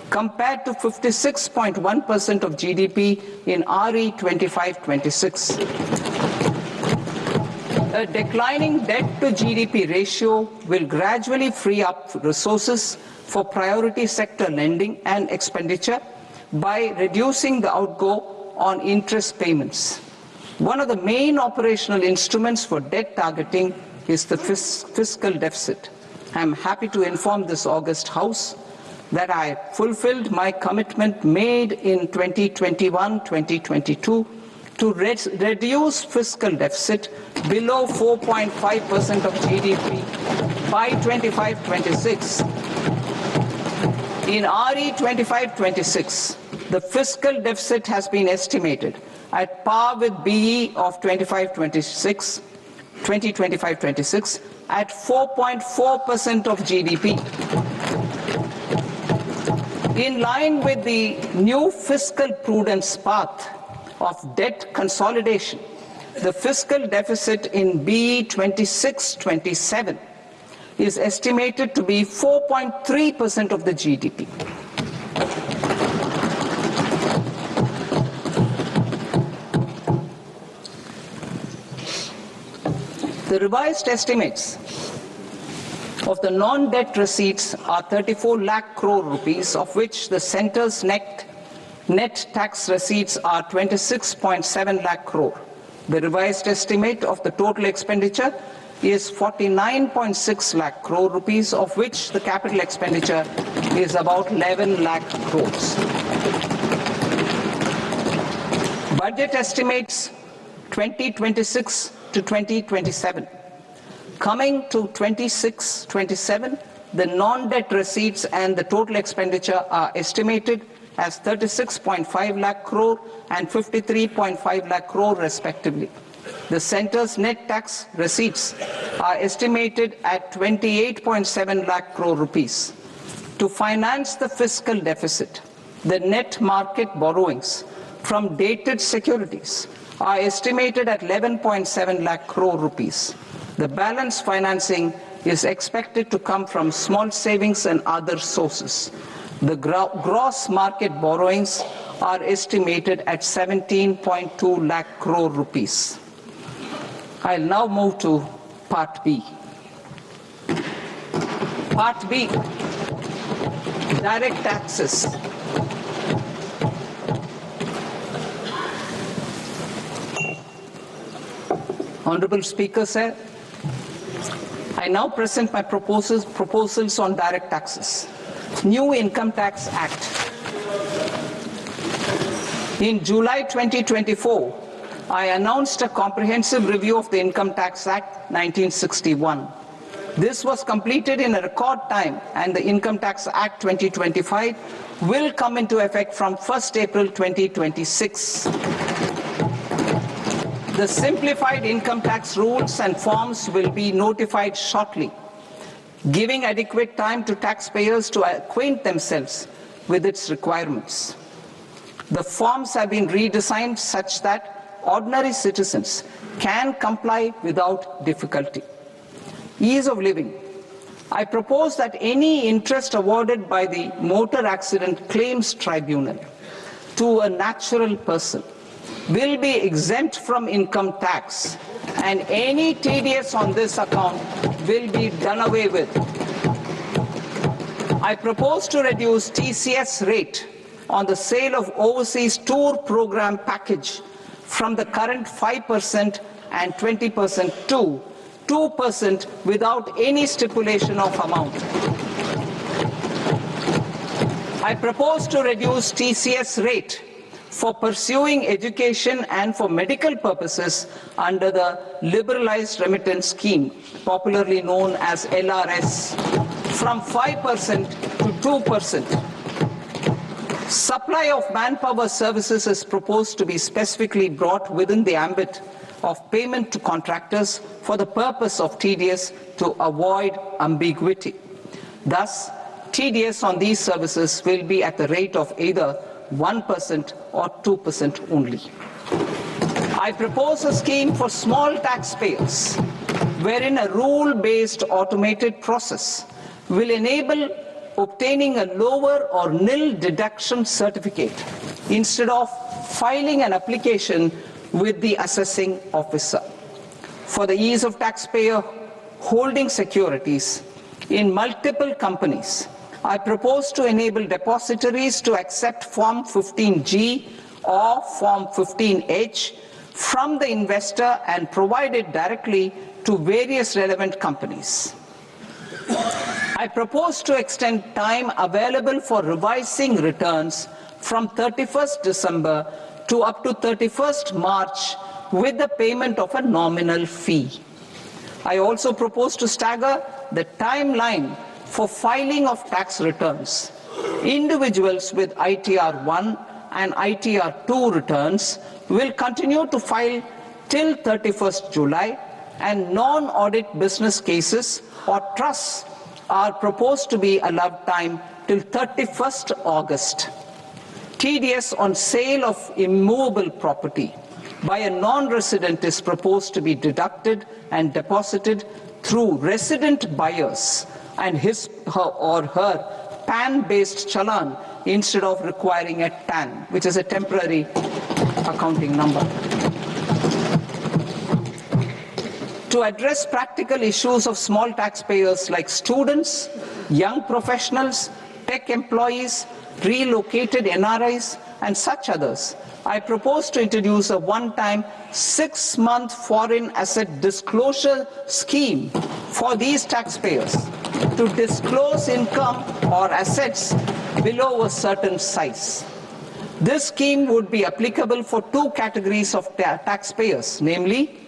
compared to 56.1% of GDP in RE 25-26. A declining debt to GDP ratio will gradually free up resources for priority sector lending and expenditure by reducing the outgo on interest payments. One of the main operational instruments for debt targeting is the fiscal deficit. I am happy to inform this august House that I fulfilled my commitment made in 2021-2022 to reduce fiscal deficit below 4.5% of GDP by 25-26. In RE 25-26, the fiscal deficit has been estimated at par with BE of 2025-26 at 4.4% of GDP. In line with the new fiscal prudence path of debt consolidation, the fiscal deficit in BE 26-27 is estimated to be 4.3% of the GDP. The revised estimates of the non-debt receipts are 34 lakh crore rupees, of which the centre's net tax receipts are 26.7 lakh crore. The revised estimate of the total expenditure is 49.6 lakh crore rupees, of which the capital expenditure is about 11 lakh crores. Budget estimates 2026 to 2027. Coming to 26-27, the non-debt receipts and the total expenditure are estimated as 36.5 lakh crore and 53.5 lakh crore respectively. The centre's net tax receipts are estimated at 28.7 lakh crore rupees. To finance the fiscal deficit, the net market borrowings from dated securities are estimated at 11.7 lakh crore rupees. The balance financing is expected to come from small savings and other sources. The gross market borrowings are estimated at 17.2 lakh crore rupees. I'll now move to Part B. Part B, direct taxes. Honorable Speaker, sir, I now present my proposals on direct taxes. New Income Tax Act. In July 2024, I announced a comprehensive review of the Income Tax Act 1961. This was completed in a record time, and the Income Tax Act 2025 will come into effect from 1st April 2026. The simplified income tax rules and forms will be notified shortly, giving adequate time to taxpayers to acquaint themselves with its requirements. The forms have been redesigned such that ordinary citizens can comply without difficulty. Ease of living. I propose that any interest awarded by the Motor Accident Claims Tribunal to a natural person will be exempt from income tax, and any TDS on this account will be done away with. I propose to reduce TCS rate on the sale of overseas tour program package from the current 5% and 20% to 2% without any stipulation of amount. I propose to reduce TCS rate for pursuing education and for medical purposes under the Liberalized Remittance Scheme, popularly known as LRS, from 5% to 2%. Supply of manpower services is proposed to be specifically brought within the ambit of payment to contractors for the purpose of TDS to avoid ambiguity. Thus, TDS on these services will be at the rate of either 1% or 2% only. I propose a scheme for small taxpayers wherein a rule-based automated process will enable obtaining a lower or nil deduction certificate instead of filing an application with the assessing officer. For the ease of taxpayer holding securities in multiple companies, I propose to enable depositories to accept Form 15G or Form 15H from the investor and provide it directly to various relevant companies. I propose to extend time available for revising returns from 31st December to up to 31st March with the payment of a nominal fee. I also propose to stagger the timeline for filing of tax returns. Individuals with ITR 1 and ITR 2 returns will continue to file till 31st July, and non-audit business cases or trusts are proposed to be allowed time till 31st August. TDS on sale of immovable property by a non-resident is proposed to be deducted and deposited through resident buyers and his or her PAN-based challan instead of requiring a TAN, which is a temporary accounting number. To address practical issues of small taxpayers like students, young professionals, tech employees, relocated NRIs, and such others, I propose to introduce a one-time 6-month foreign asset disclosure scheme for these taxpayers to disclose income or assets below a certain size. This scheme would be applicable for two categories of taxpayers, namely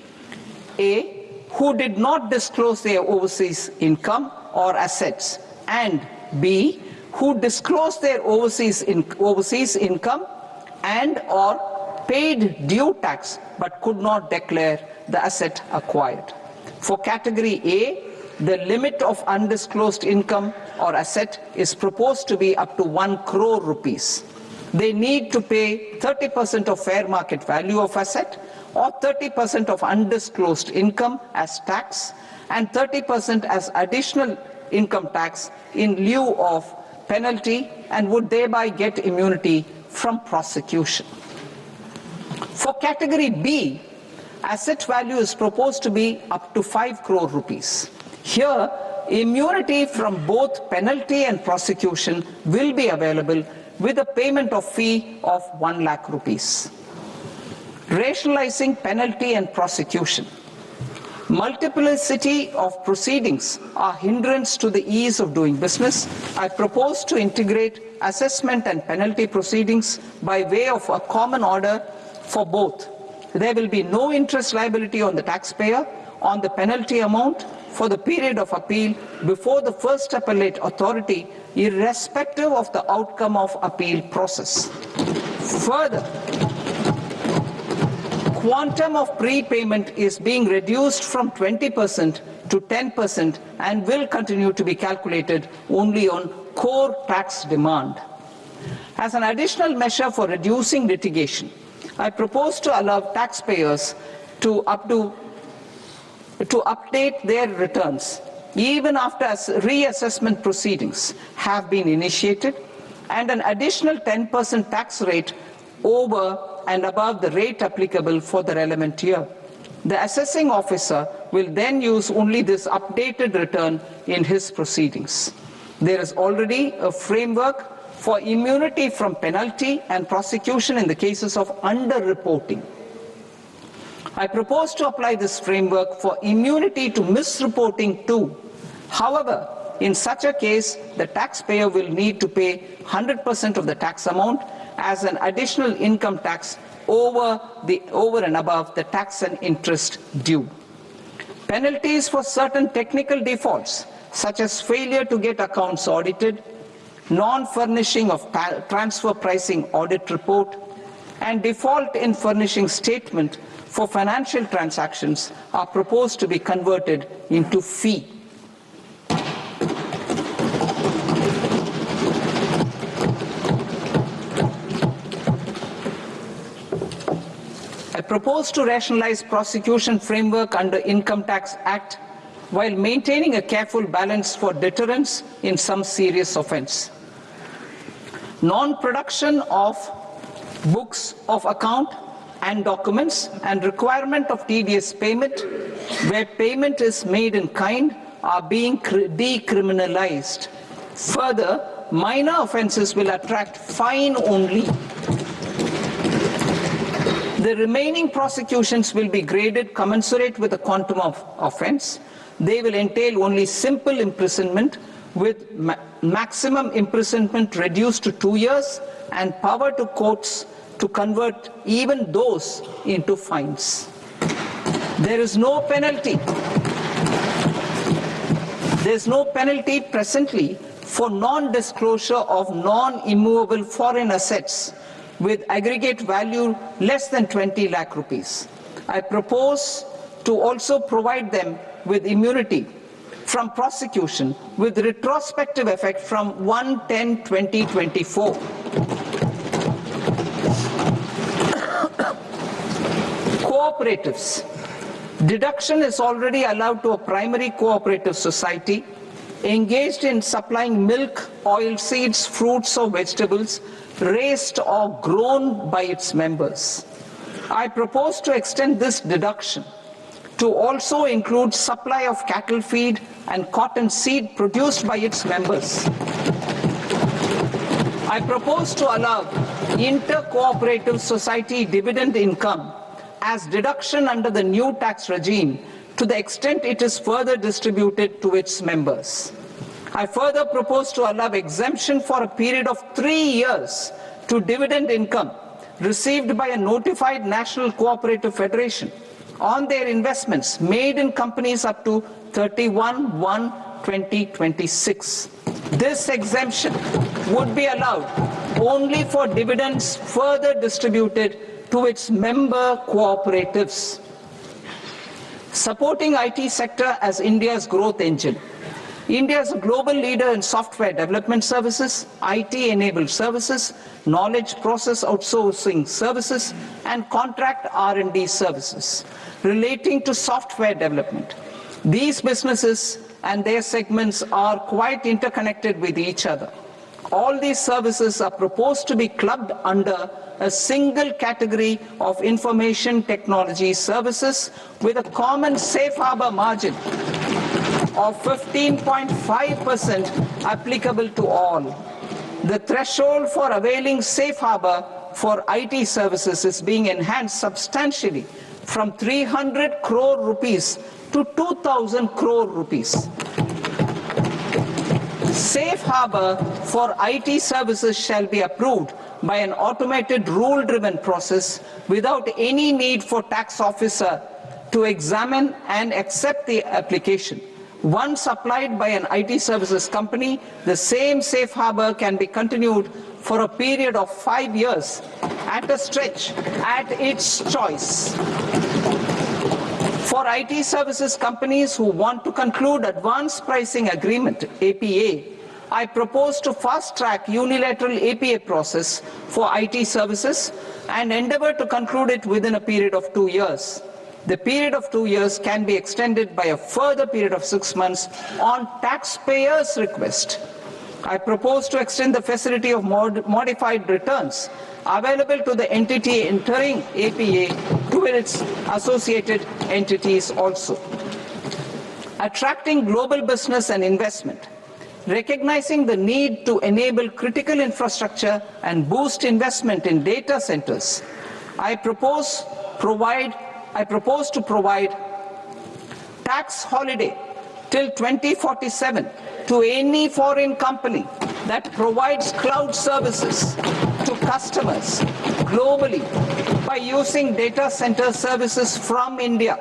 A, who did not disclose their overseas income or assets, and B, who disclosed their overseas income and or paid due tax but could not declare the asset acquired. For category A, the limit of undisclosed income or asset is proposed to be up to 1 crore rupees. They need to pay 30% of fair market value of asset or 30% of undisclosed income as tax and 30% as additional income tax in lieu of penalty, and would thereby get immunity from prosecution. For category B, asset value is proposed to be up to 5 crore rupees. Here, immunity from both penalty and prosecution will be available with a payment of fee of 1 lakh rupees. Rationalizing penalty and prosecution. Multiplicity of proceedings are hindrance to the ease of doing business. I propose to integrate assessment and penalty proceedings by way of a common order for both. There will be no interest liability on the taxpayer on the penalty amount for the period of appeal before the first appellate authority, irrespective of the outcome of appeal process. Further, quantum of prepayment is being reduced from 20% to 10% and will continue to be calculated only on core tax demand. As an additional measure for reducing litigation, I propose to allow taxpayers to update their returns even after reassessment proceedings have been initiated, and an additional 10% tax rate over and above the rate applicable for the relevant year. The assessing officer will then use only this updated return in his proceedings. There is already a framework for immunity from penalty and prosecution in the cases of underreporting. I propose to apply this framework for immunity to misreporting too. However, in such a case, the taxpayer will need to pay 100% of the tax amount as an additional income tax over and above the tax and interest due. Penalties for certain technical defaults, such as failure to get accounts audited, non-furnishing of transfer pricing audit report, and default in furnishing statement for financial transactions, are proposed to be converted into fee. I propose to rationalize prosecution framework under Income Tax Act while maintaining a careful balance for deterrence in some serious offense. Non-production of books of account and documents and requirement of TDS payment where payment is made in kind are being decriminalized. Further, minor offenses will attract fine only. The remaining prosecutions will be graded commensurate with the quantum of offense. They will entail only simple imprisonment with maximum imprisonment reduced to 2 years and power to courts to convert even those into fines. There is no penalty. There is no penalty presently for non-disclosure of non-immovable foreign assets with aggregate value less than 20 lakh rupees. I propose to also provide them with immunity from prosecution with retrospective effect from 1/10/2024. Cooperatives. Deduction is already allowed to a primary cooperative society engaged in supplying milk, oilseeds, fruits or vegetables raised or grown by its members. I propose to extend this deduction to also include supply of cattle feed and cotton seed produced by its members. I propose to allow inter-cooperative society dividend income as deduction under the new tax regime to the extent it is further distributed to its members. I further propose to allow exemption for a period of 3 years to dividend income received by a notified national cooperative federation on their investments made in companies up to 31/1/2026. This exemption would be allowed only for dividends further distributed to its member cooperatives. Supporting IT sector as India's growth engine. India is a global leader in software development services, IT-enabled services, knowledge process outsourcing services, and contract R&D services relating to software development. These businesses and their segments are quite interconnected with each other. All these services are proposed to be clubbed under a single category of information technology services with a common safe harbor margin of 15.5% applicable to all. The threshold for availing safe harbor for IT services is being enhanced substantially from 300 crore rupees to 2,000 crore rupees. Safe harbor for IT services shall be approved by an automated rule-driven process without any need for tax officer to examine and accept the application. Once applied by an IT services company, the same safe harbor can be continued for a period of 5 years at a stretch at its choice. For IT services companies who want to conclude advanced pricing agreement, APA, I propose to fast-track unilateral APA process for IT services and endeavor to conclude it within a period of 2 years. The period of 2 years can be extended by a further period of 6 months on taxpayers' request. I propose to extend the facility of modified returns available to the entity entering APA to its associated entities also. Attracting global business and investment. Recognizing the need to enable critical infrastructure and boost investment in data centers, I propose to provide tax holiday till 2047 to any foreign company that provides cloud services to customers globally by using data center services from India.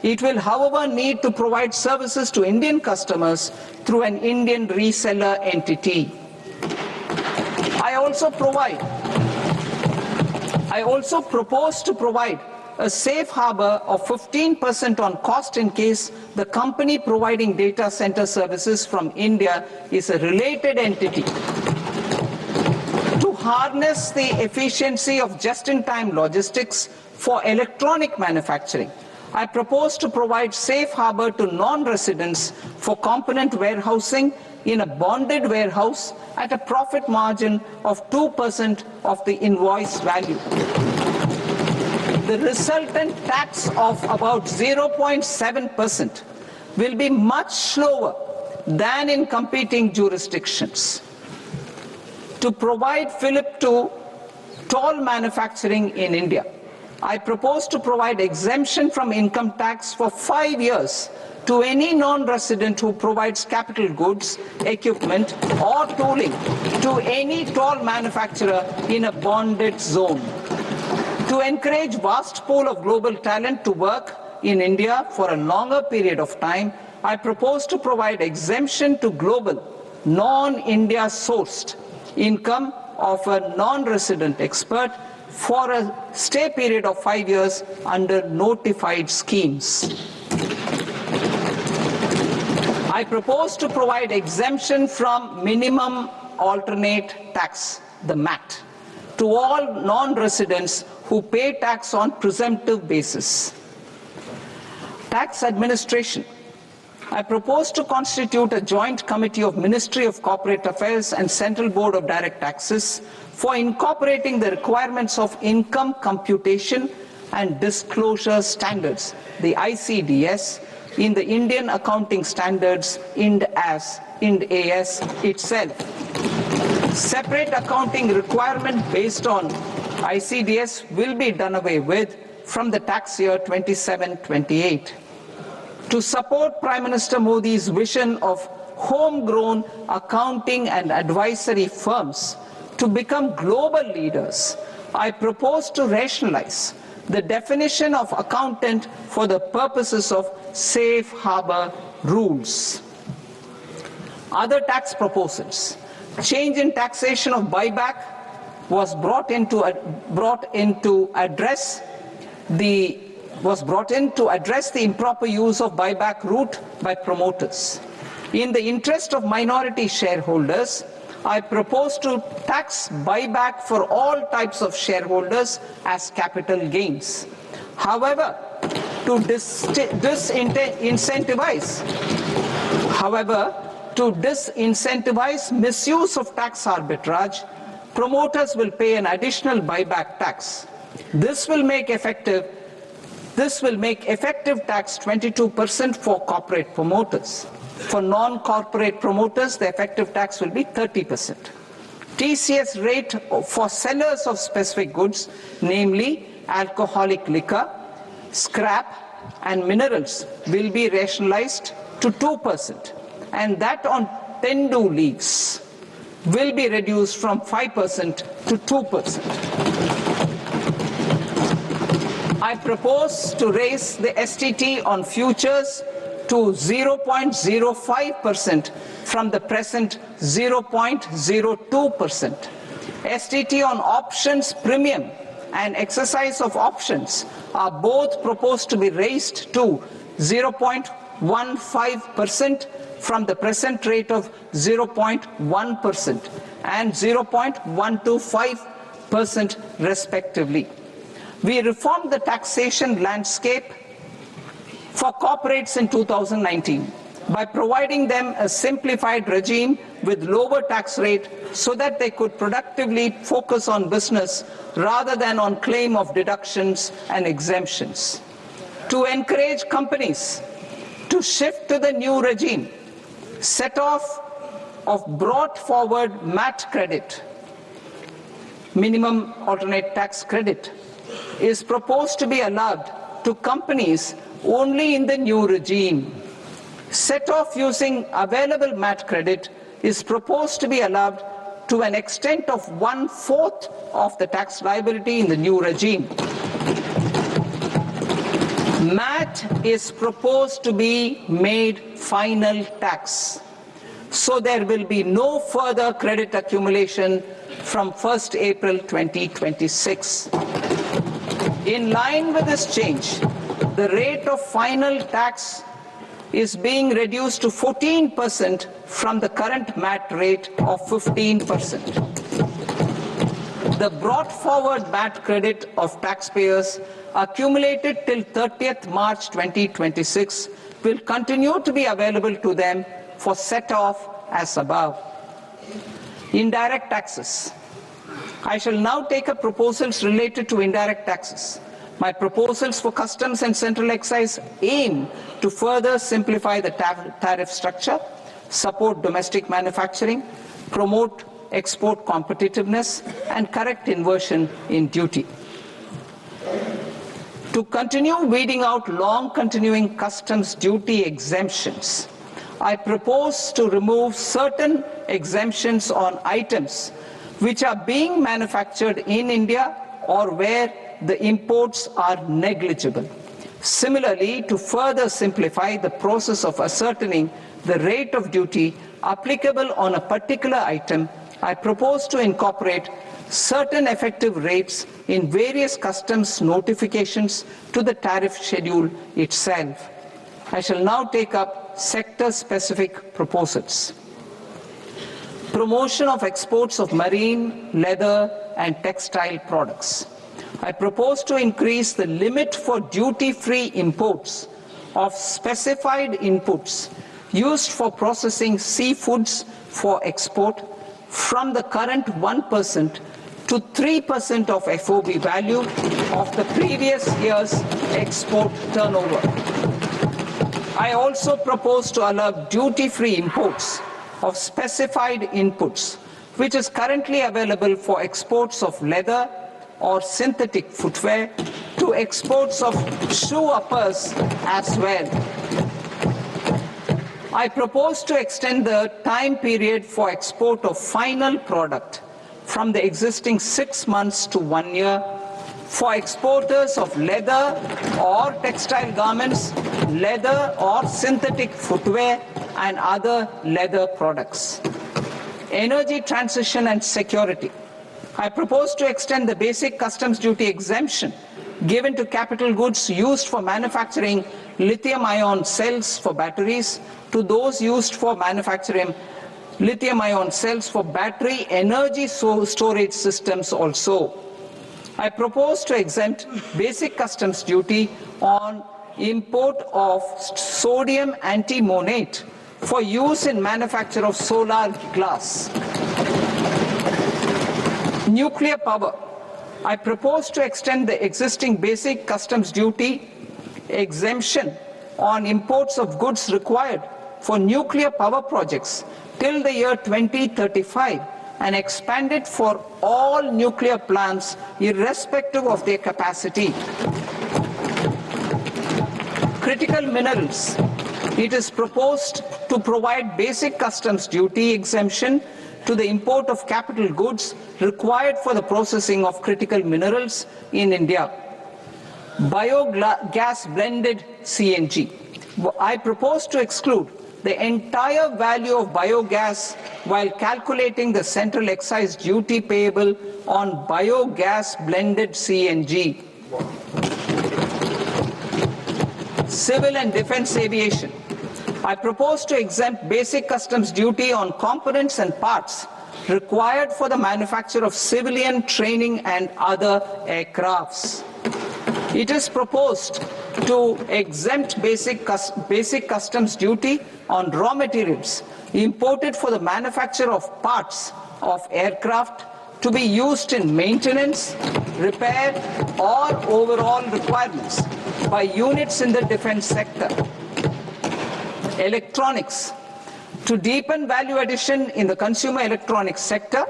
It will, however, need to provide services to Indian customers through an Indian reseller entity. I also propose to provide a safe harbor of 15% on cost in case the company providing data center services from India is a related entity. To harness the efficiency of just-in-time logistics for electronic manufacturing, I propose to provide safe harbor to non-residents for component warehousing in a bonded warehouse at a profit margin of 2% of the invoice value. The resultant tax of about 0.7% will be much lower than in competing jurisdictions. To provide fillip to toll manufacturing in India, I propose to provide exemption from income tax for 5 years to any non-resident who provides capital goods, equipment, or tooling to any toll manufacturer in a bonded zone. To encourage vast pool of global talent to work in India for a longer period of time, I propose to provide exemption to global, non-India sourced income of a non-resident expert for a stay period of 5 years under notified schemes. I propose to provide exemption from minimum alternate tax, the MAT, to all non-residents who pay tax on presumptive basis. Tax administration. I propose to constitute a joint committee of Ministry of Corporate Affairs and Central Board of Direct Taxes for incorporating the requirements of income computation and disclosure standards, the ICDS, in the Indian Accounting Standards Ind AS itself. Separate accounting requirement based on ICDS will be done away with from the tax year 27-28. To support Prime Minister Modi's vision of homegrown accounting and advisory firms to become global leaders, I propose to rationalize the definition of accountant for the purposes of safe harbor rules. Other tax proposals. Change in taxation of buyback was brought in to address the improper use of buyback route by promoters. In the interest of minority shareholders, I propose to tax buyback for all types of shareholders as capital gains. However, to disincentivize misuse of tax arbitrage, promoters will pay an additional buyback tax. This will make effective tax 22% for corporate promoters. For non-corporate promoters, the effective tax will be 30%. TCS rate for sellers of specific goods, namely alcoholic liquor, scrap, and minerals, will be rationalized to 2%, and that on Tendu leaves will be reduced from 5% to 2%. I propose to raise the STT on futures to 0.05% from the present 0.02%. STT on options premium and exercise of options are both proposed to be raised to 0.15% from the present rate of 0.1% and 0.125% respectively. We reformed the taxation landscape for corporates in 2019 by providing them a simplified regime with lower tax rate so that they could productively focus on business rather than on claim of deductions and exemptions. To encourage companies to shift to the new regime, set off of brought forward MAT credit, minimum alternate tax credit, is proposed to be allowed to companies only in the new regime. Set off using available MAT credit is proposed to be allowed to an extent of 1/4 of the tax liability in the new regime. MAT is proposed to be made final tax, so there will be no further credit accumulation from 1st April 2026. In line with this change, the rate of final tax is being reduced to 14% from the current MAT rate of 15%. The brought forward MAT credit of taxpayers accumulated till 30th March 2026 will continue to be available to them for set-off as above. Indirect taxes. I shall now take up proposals related to indirect taxes. My proposals for customs and central excise aim to further simplify the tariff structure, support domestic manufacturing, promote export competitiveness, and correct inversion in duty. To continue weeding out long continuing customs duty exemptions, I propose to remove certain exemptions on items which are being manufactured in India or where the imports are negligible. Similarly, to further simplify the process of ascertaining the rate of duty applicable on a particular item, I propose to incorporate certain effective rates in various customs notifications to the tariff schedule itself. I shall now take up sector-specific proposals. Promotion of exports of marine, leather, and textile products. I propose to increase the limit for duty-free imports of specified inputs used for processing seafoods for export from the current 1% to 3% of FOB value of the previous year's export turnover. I also propose to allow duty-free imports of specified inputs, which is currently available for exports of leather or synthetic footwear, to exports of shoe uppers as well. I propose to extend the time period for export of final product from the existing 6 months to 1 year for exporters of leather or textile garments, leather or synthetic footwear, and other leather products. Energy transition and security. I propose to extend the basic customs duty exemption given to capital goods used for manufacturing lithium-ion cells for batteries to those used for manufacturing lithium-ion cells for battery energy storage systems also. I propose to exempt basic customs duty on import of sodium antimonate for use in manufacture of solar glass. Nuclear power. I propose to extend the existing basic customs duty exemption on imports of goods required for nuclear power projects till the year 2035 and expand it for all nuclear plants irrespective of their capacity. Critical minerals. It is proposed to provide basic customs duty exemption to the import of capital goods required for the processing of critical minerals in India. Biogas blended CNG. I propose to exclude the entire value of biogas while calculating the central excise duty payable on biogas blended CNG. Civil and defense aviation. I propose to exempt basic customs duty on components and parts required for the manufacture of civilian training and other aircrafts. It is proposed to exempt basic customs duty on raw materials imported for the manufacture of parts of aircraft to be used in maintenance, repair, or overall requirements by units in the defense sector. Electronics. To deepen value addition in the consumer electronics sector,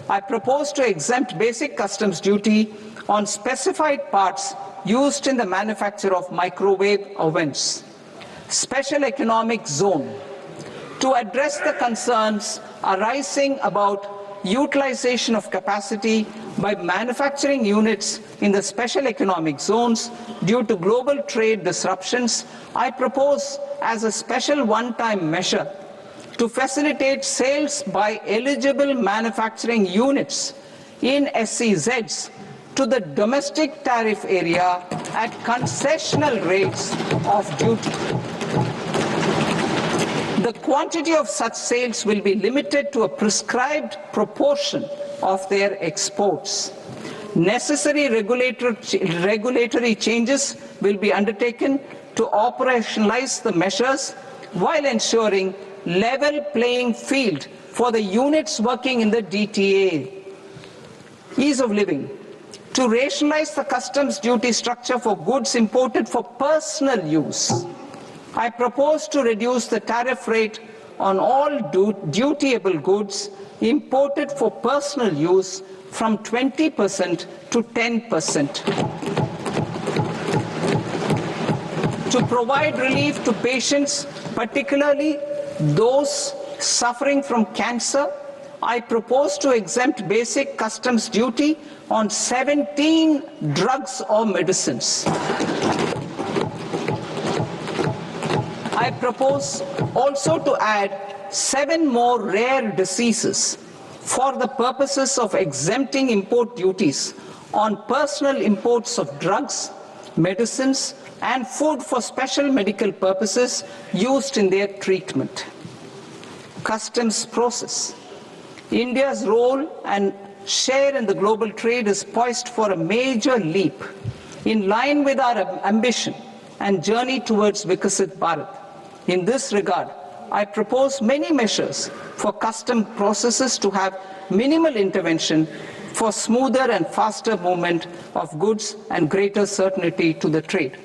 I propose to exempt basic customs duty on specified parts used in the manufacture of microwave ovens. Special economic zone. To address the concerns arising about utilization of capacity by manufacturing units in the special economic zones due to global trade disruptions, I propose as a special one-time measure to facilitate sales by eligible manufacturing units in SEZs to the domestic tariff area at concessional rates of duty. The quantity of such sales will be limited to a prescribed proportion of their exports. Necessary regulatory changes will be undertaken to operationalize the measures while ensuring level playing field for the units working in the DTA. Ease of living. To rationalize the customs duty structure for goods imported for personal use, I propose to reduce the tariff rate on all dutiable goods imported for personal use from 20% to 10%. To provide relief to patients, particularly those suffering from cancer, I propose to exempt basic customs duty on 17 drugs or medicines. I propose also to add 7 more rare diseases for the purposes of exempting import duties on personal imports of drugs, medicines, and food for special medical purposes used in their treatment. Customs process. India's role and share in the global trade is poised for a major leap in line with our ambition and journey towards Vikasit Bharat. In this regard, I propose many measures for custom processes to have minimal intervention for smoother and faster movement of goods and greater certainty to the trade.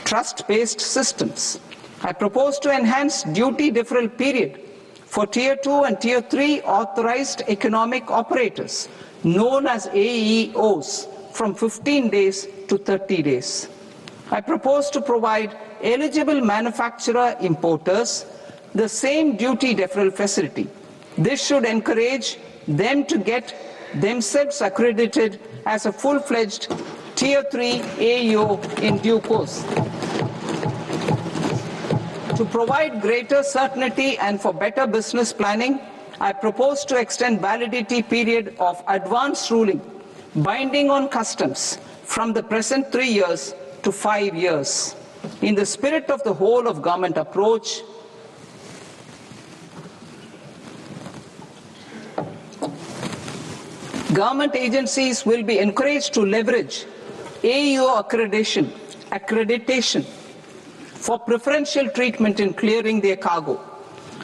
Trust-based systems. I propose to enhance duty deferral period for Tier 2 and Tier 3 authorized economic operators, known as AEOs, from 15 days to 30 days. I propose to provide eligible manufacturer importers the same duty deferral facility. This should encourage them to get themselves accredited as a full-fledged Tier 3 AEO in due course. To provide greater certainty and for better business planning, I propose to extend validity period of advance ruling binding on customs from the present 3 years to 5 years. In the spirit of the whole of government approach, government agencies will be encouraged to leverage AEO accreditation for preferential treatment in clearing their cargo.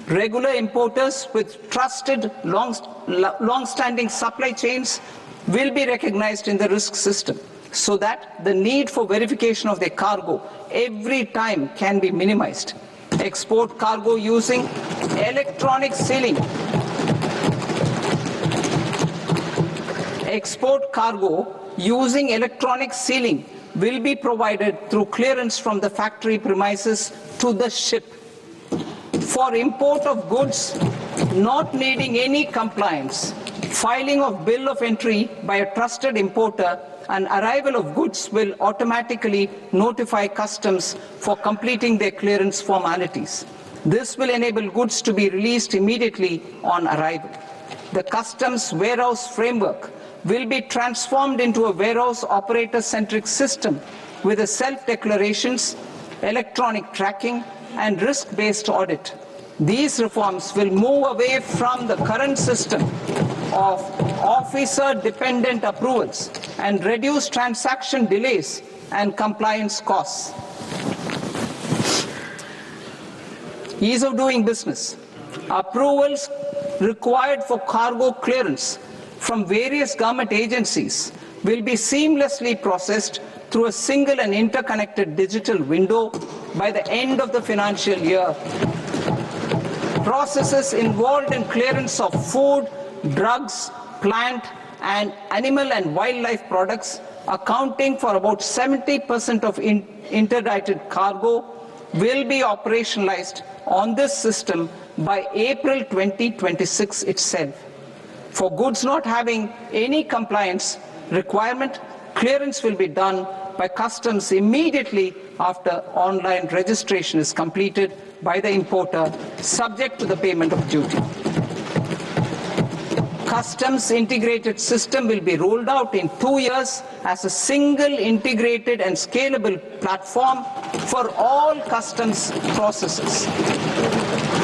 Regular importers with trusted, long-standing supply chains will be recognized in the risk system so that the need for verification of their cargo every time can be minimized. Export cargo using electronic sealing. Export cargo using electronic sealing will be provided through clearance from the factory premises to the ship. For import of goods not needing any compliance, filing of bill of entry by a trusted importer and arrival of goods will automatically notify customs for completing their clearance formalities. This will enable goods to be released immediately on arrival. The customs warehouse framework will be transformed into a warehouse operator-centric system with a self-declarations, electronic tracking, and risk-based audit. These reforms will move away from the current system of officer-dependent approvals and reduce transaction delays and compliance costs. Ease of doing business. Approvals required for cargo clearance from various government agencies will be seamlessly processed through a single and interconnected digital window by the end of the financial year. Processes involved in clearance of food, drugs, plant, and animal and wildlife products, accounting for about 70% of interdicted cargo, will be operationalized on this system by April 2026 itself. For goods not having any compliance requirement, clearance will be done by customs immediately after online registration is completed by the importer, subject to the payment of duty. Customs integrated system will be rolled out in 2 years as a single integrated and scalable platform for all customs processes.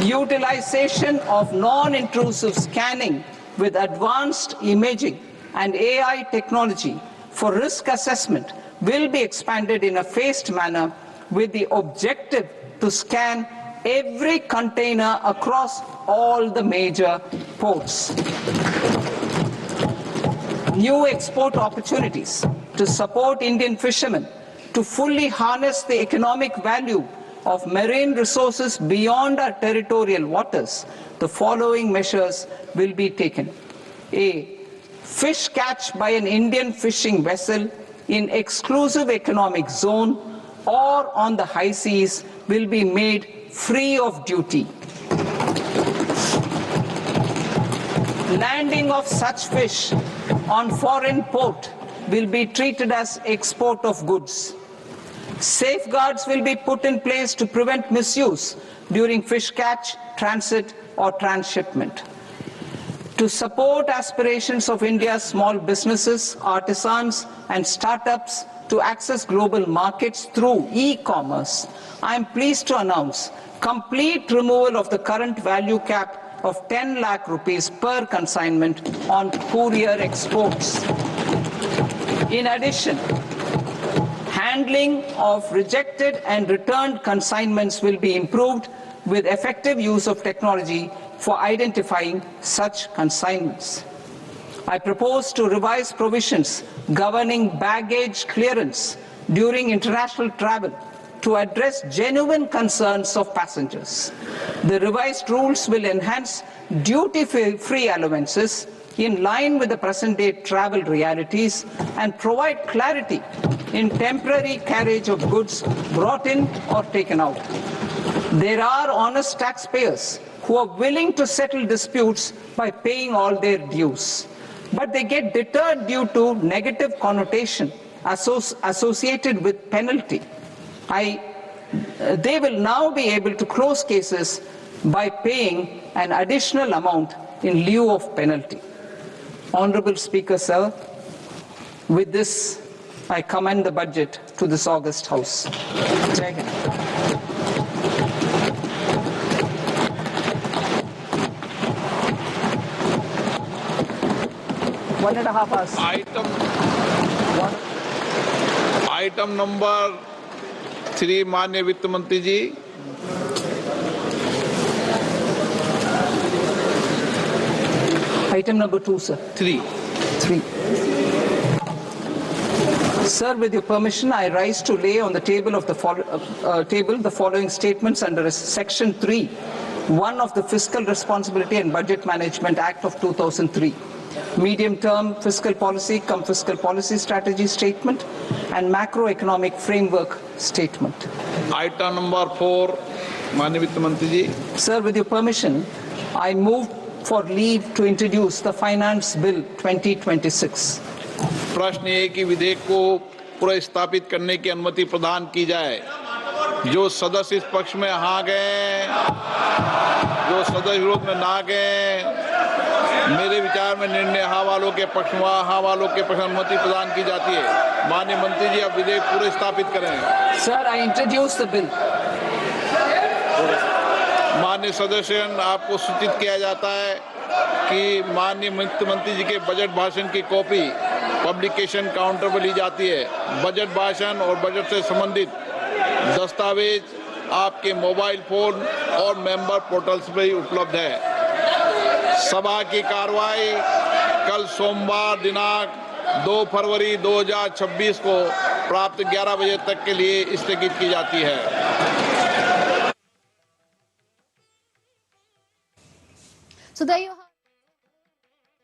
Utilization of non-intrusive scanning with advanced imaging and AI technology for risk assessment will be expanded in a phased manner with the objective to scan every container across all the major ports. New export opportunities to support Indian fishermen to fully harness the economic value of marine resources beyond our territorial waters. The following measures will be taken. A. Fish catch by an Indian fishing vessel in exclusive economic zone or on the high seas will be made free of duty. Landing of such fish on foreign port will be treated as export of goods. Safeguards will be put in place to prevent misuse during fish catch, transit, or transshipment. To support aspirations of India's small businesses, artisans, and startups to access global markets through e-commerce, I am pleased to announce complete removal of the current value cap of 10 lakh rupees per consignment on courier exports. In addition, handling of rejected and returned consignments will be improved with effective use of technology for identifying such consignments. I propose to revise provisions governing baggage clearance during international travel to address genuine concerns of passengers. The revised rules will enhance duty-free allowances in line with the present-day travel realities and provide clarity in temporary carriage of goods brought in or taken out. There are honest taxpayers who are willing to settle disputes by paying all their dues, but they get deterred due to negative connotation associated with penalty. They will now be able to close cases by paying an additional amount in lieu of penalty. Honorable Speaker, sir, with this, I commend the budget to this august House. Jai Hind. One and a half hours. Item number 3 माननीय वित्त मंत्री जी। Item number 2, sir. 3. Sir, with your permission, I rise to lay on the table of the following statements under Section 3, 1 of the Fiscal Responsibility and Budget Management Act of 2003. Medium-term fiscal policy, fiscal policy strategy statement, and macroeconomic framework statement. Item number 4 माननीय वित्त मंत्री जी। Sir, with your permission, I move for leave to introduce the Finance Bill 2026. प्रश्न ये कि विधेयक को पुनर्स्थापित करने की अनुमति प्रदान की जाए। जो सदस्य इस पक्ष में हाँ गए, जो सदस्य विरोध में ना गए, मेरे विचार में निर्णय हाँ वालों के पक्ष में हाँ वालों के पक्ष में अनुमति प्रदान की जाती है। माननीय मंत्री जी, अब विधेयक पूरे स्थापित करें। Sir, I introduce the bill. माननीय सदस्य, आपको सूचित किया जाता है कि माननीय वित्त मंत्री जी के बजट भाषण की कॉपी पब्लिकेशन काउंटर पर ली जाती है। बजट भाषण और बजट से संबंधित दस्तावेज आपके मोबाइल फोन और मेंबर पोर्टल्स पर ही उपलब्ध है। सभा की कार्रवाई कल सोमवार दिनांक 2 फरवरी 2026 को प्राप्त 11 बजे तक के लिए स्थगित की जाती है। So there you have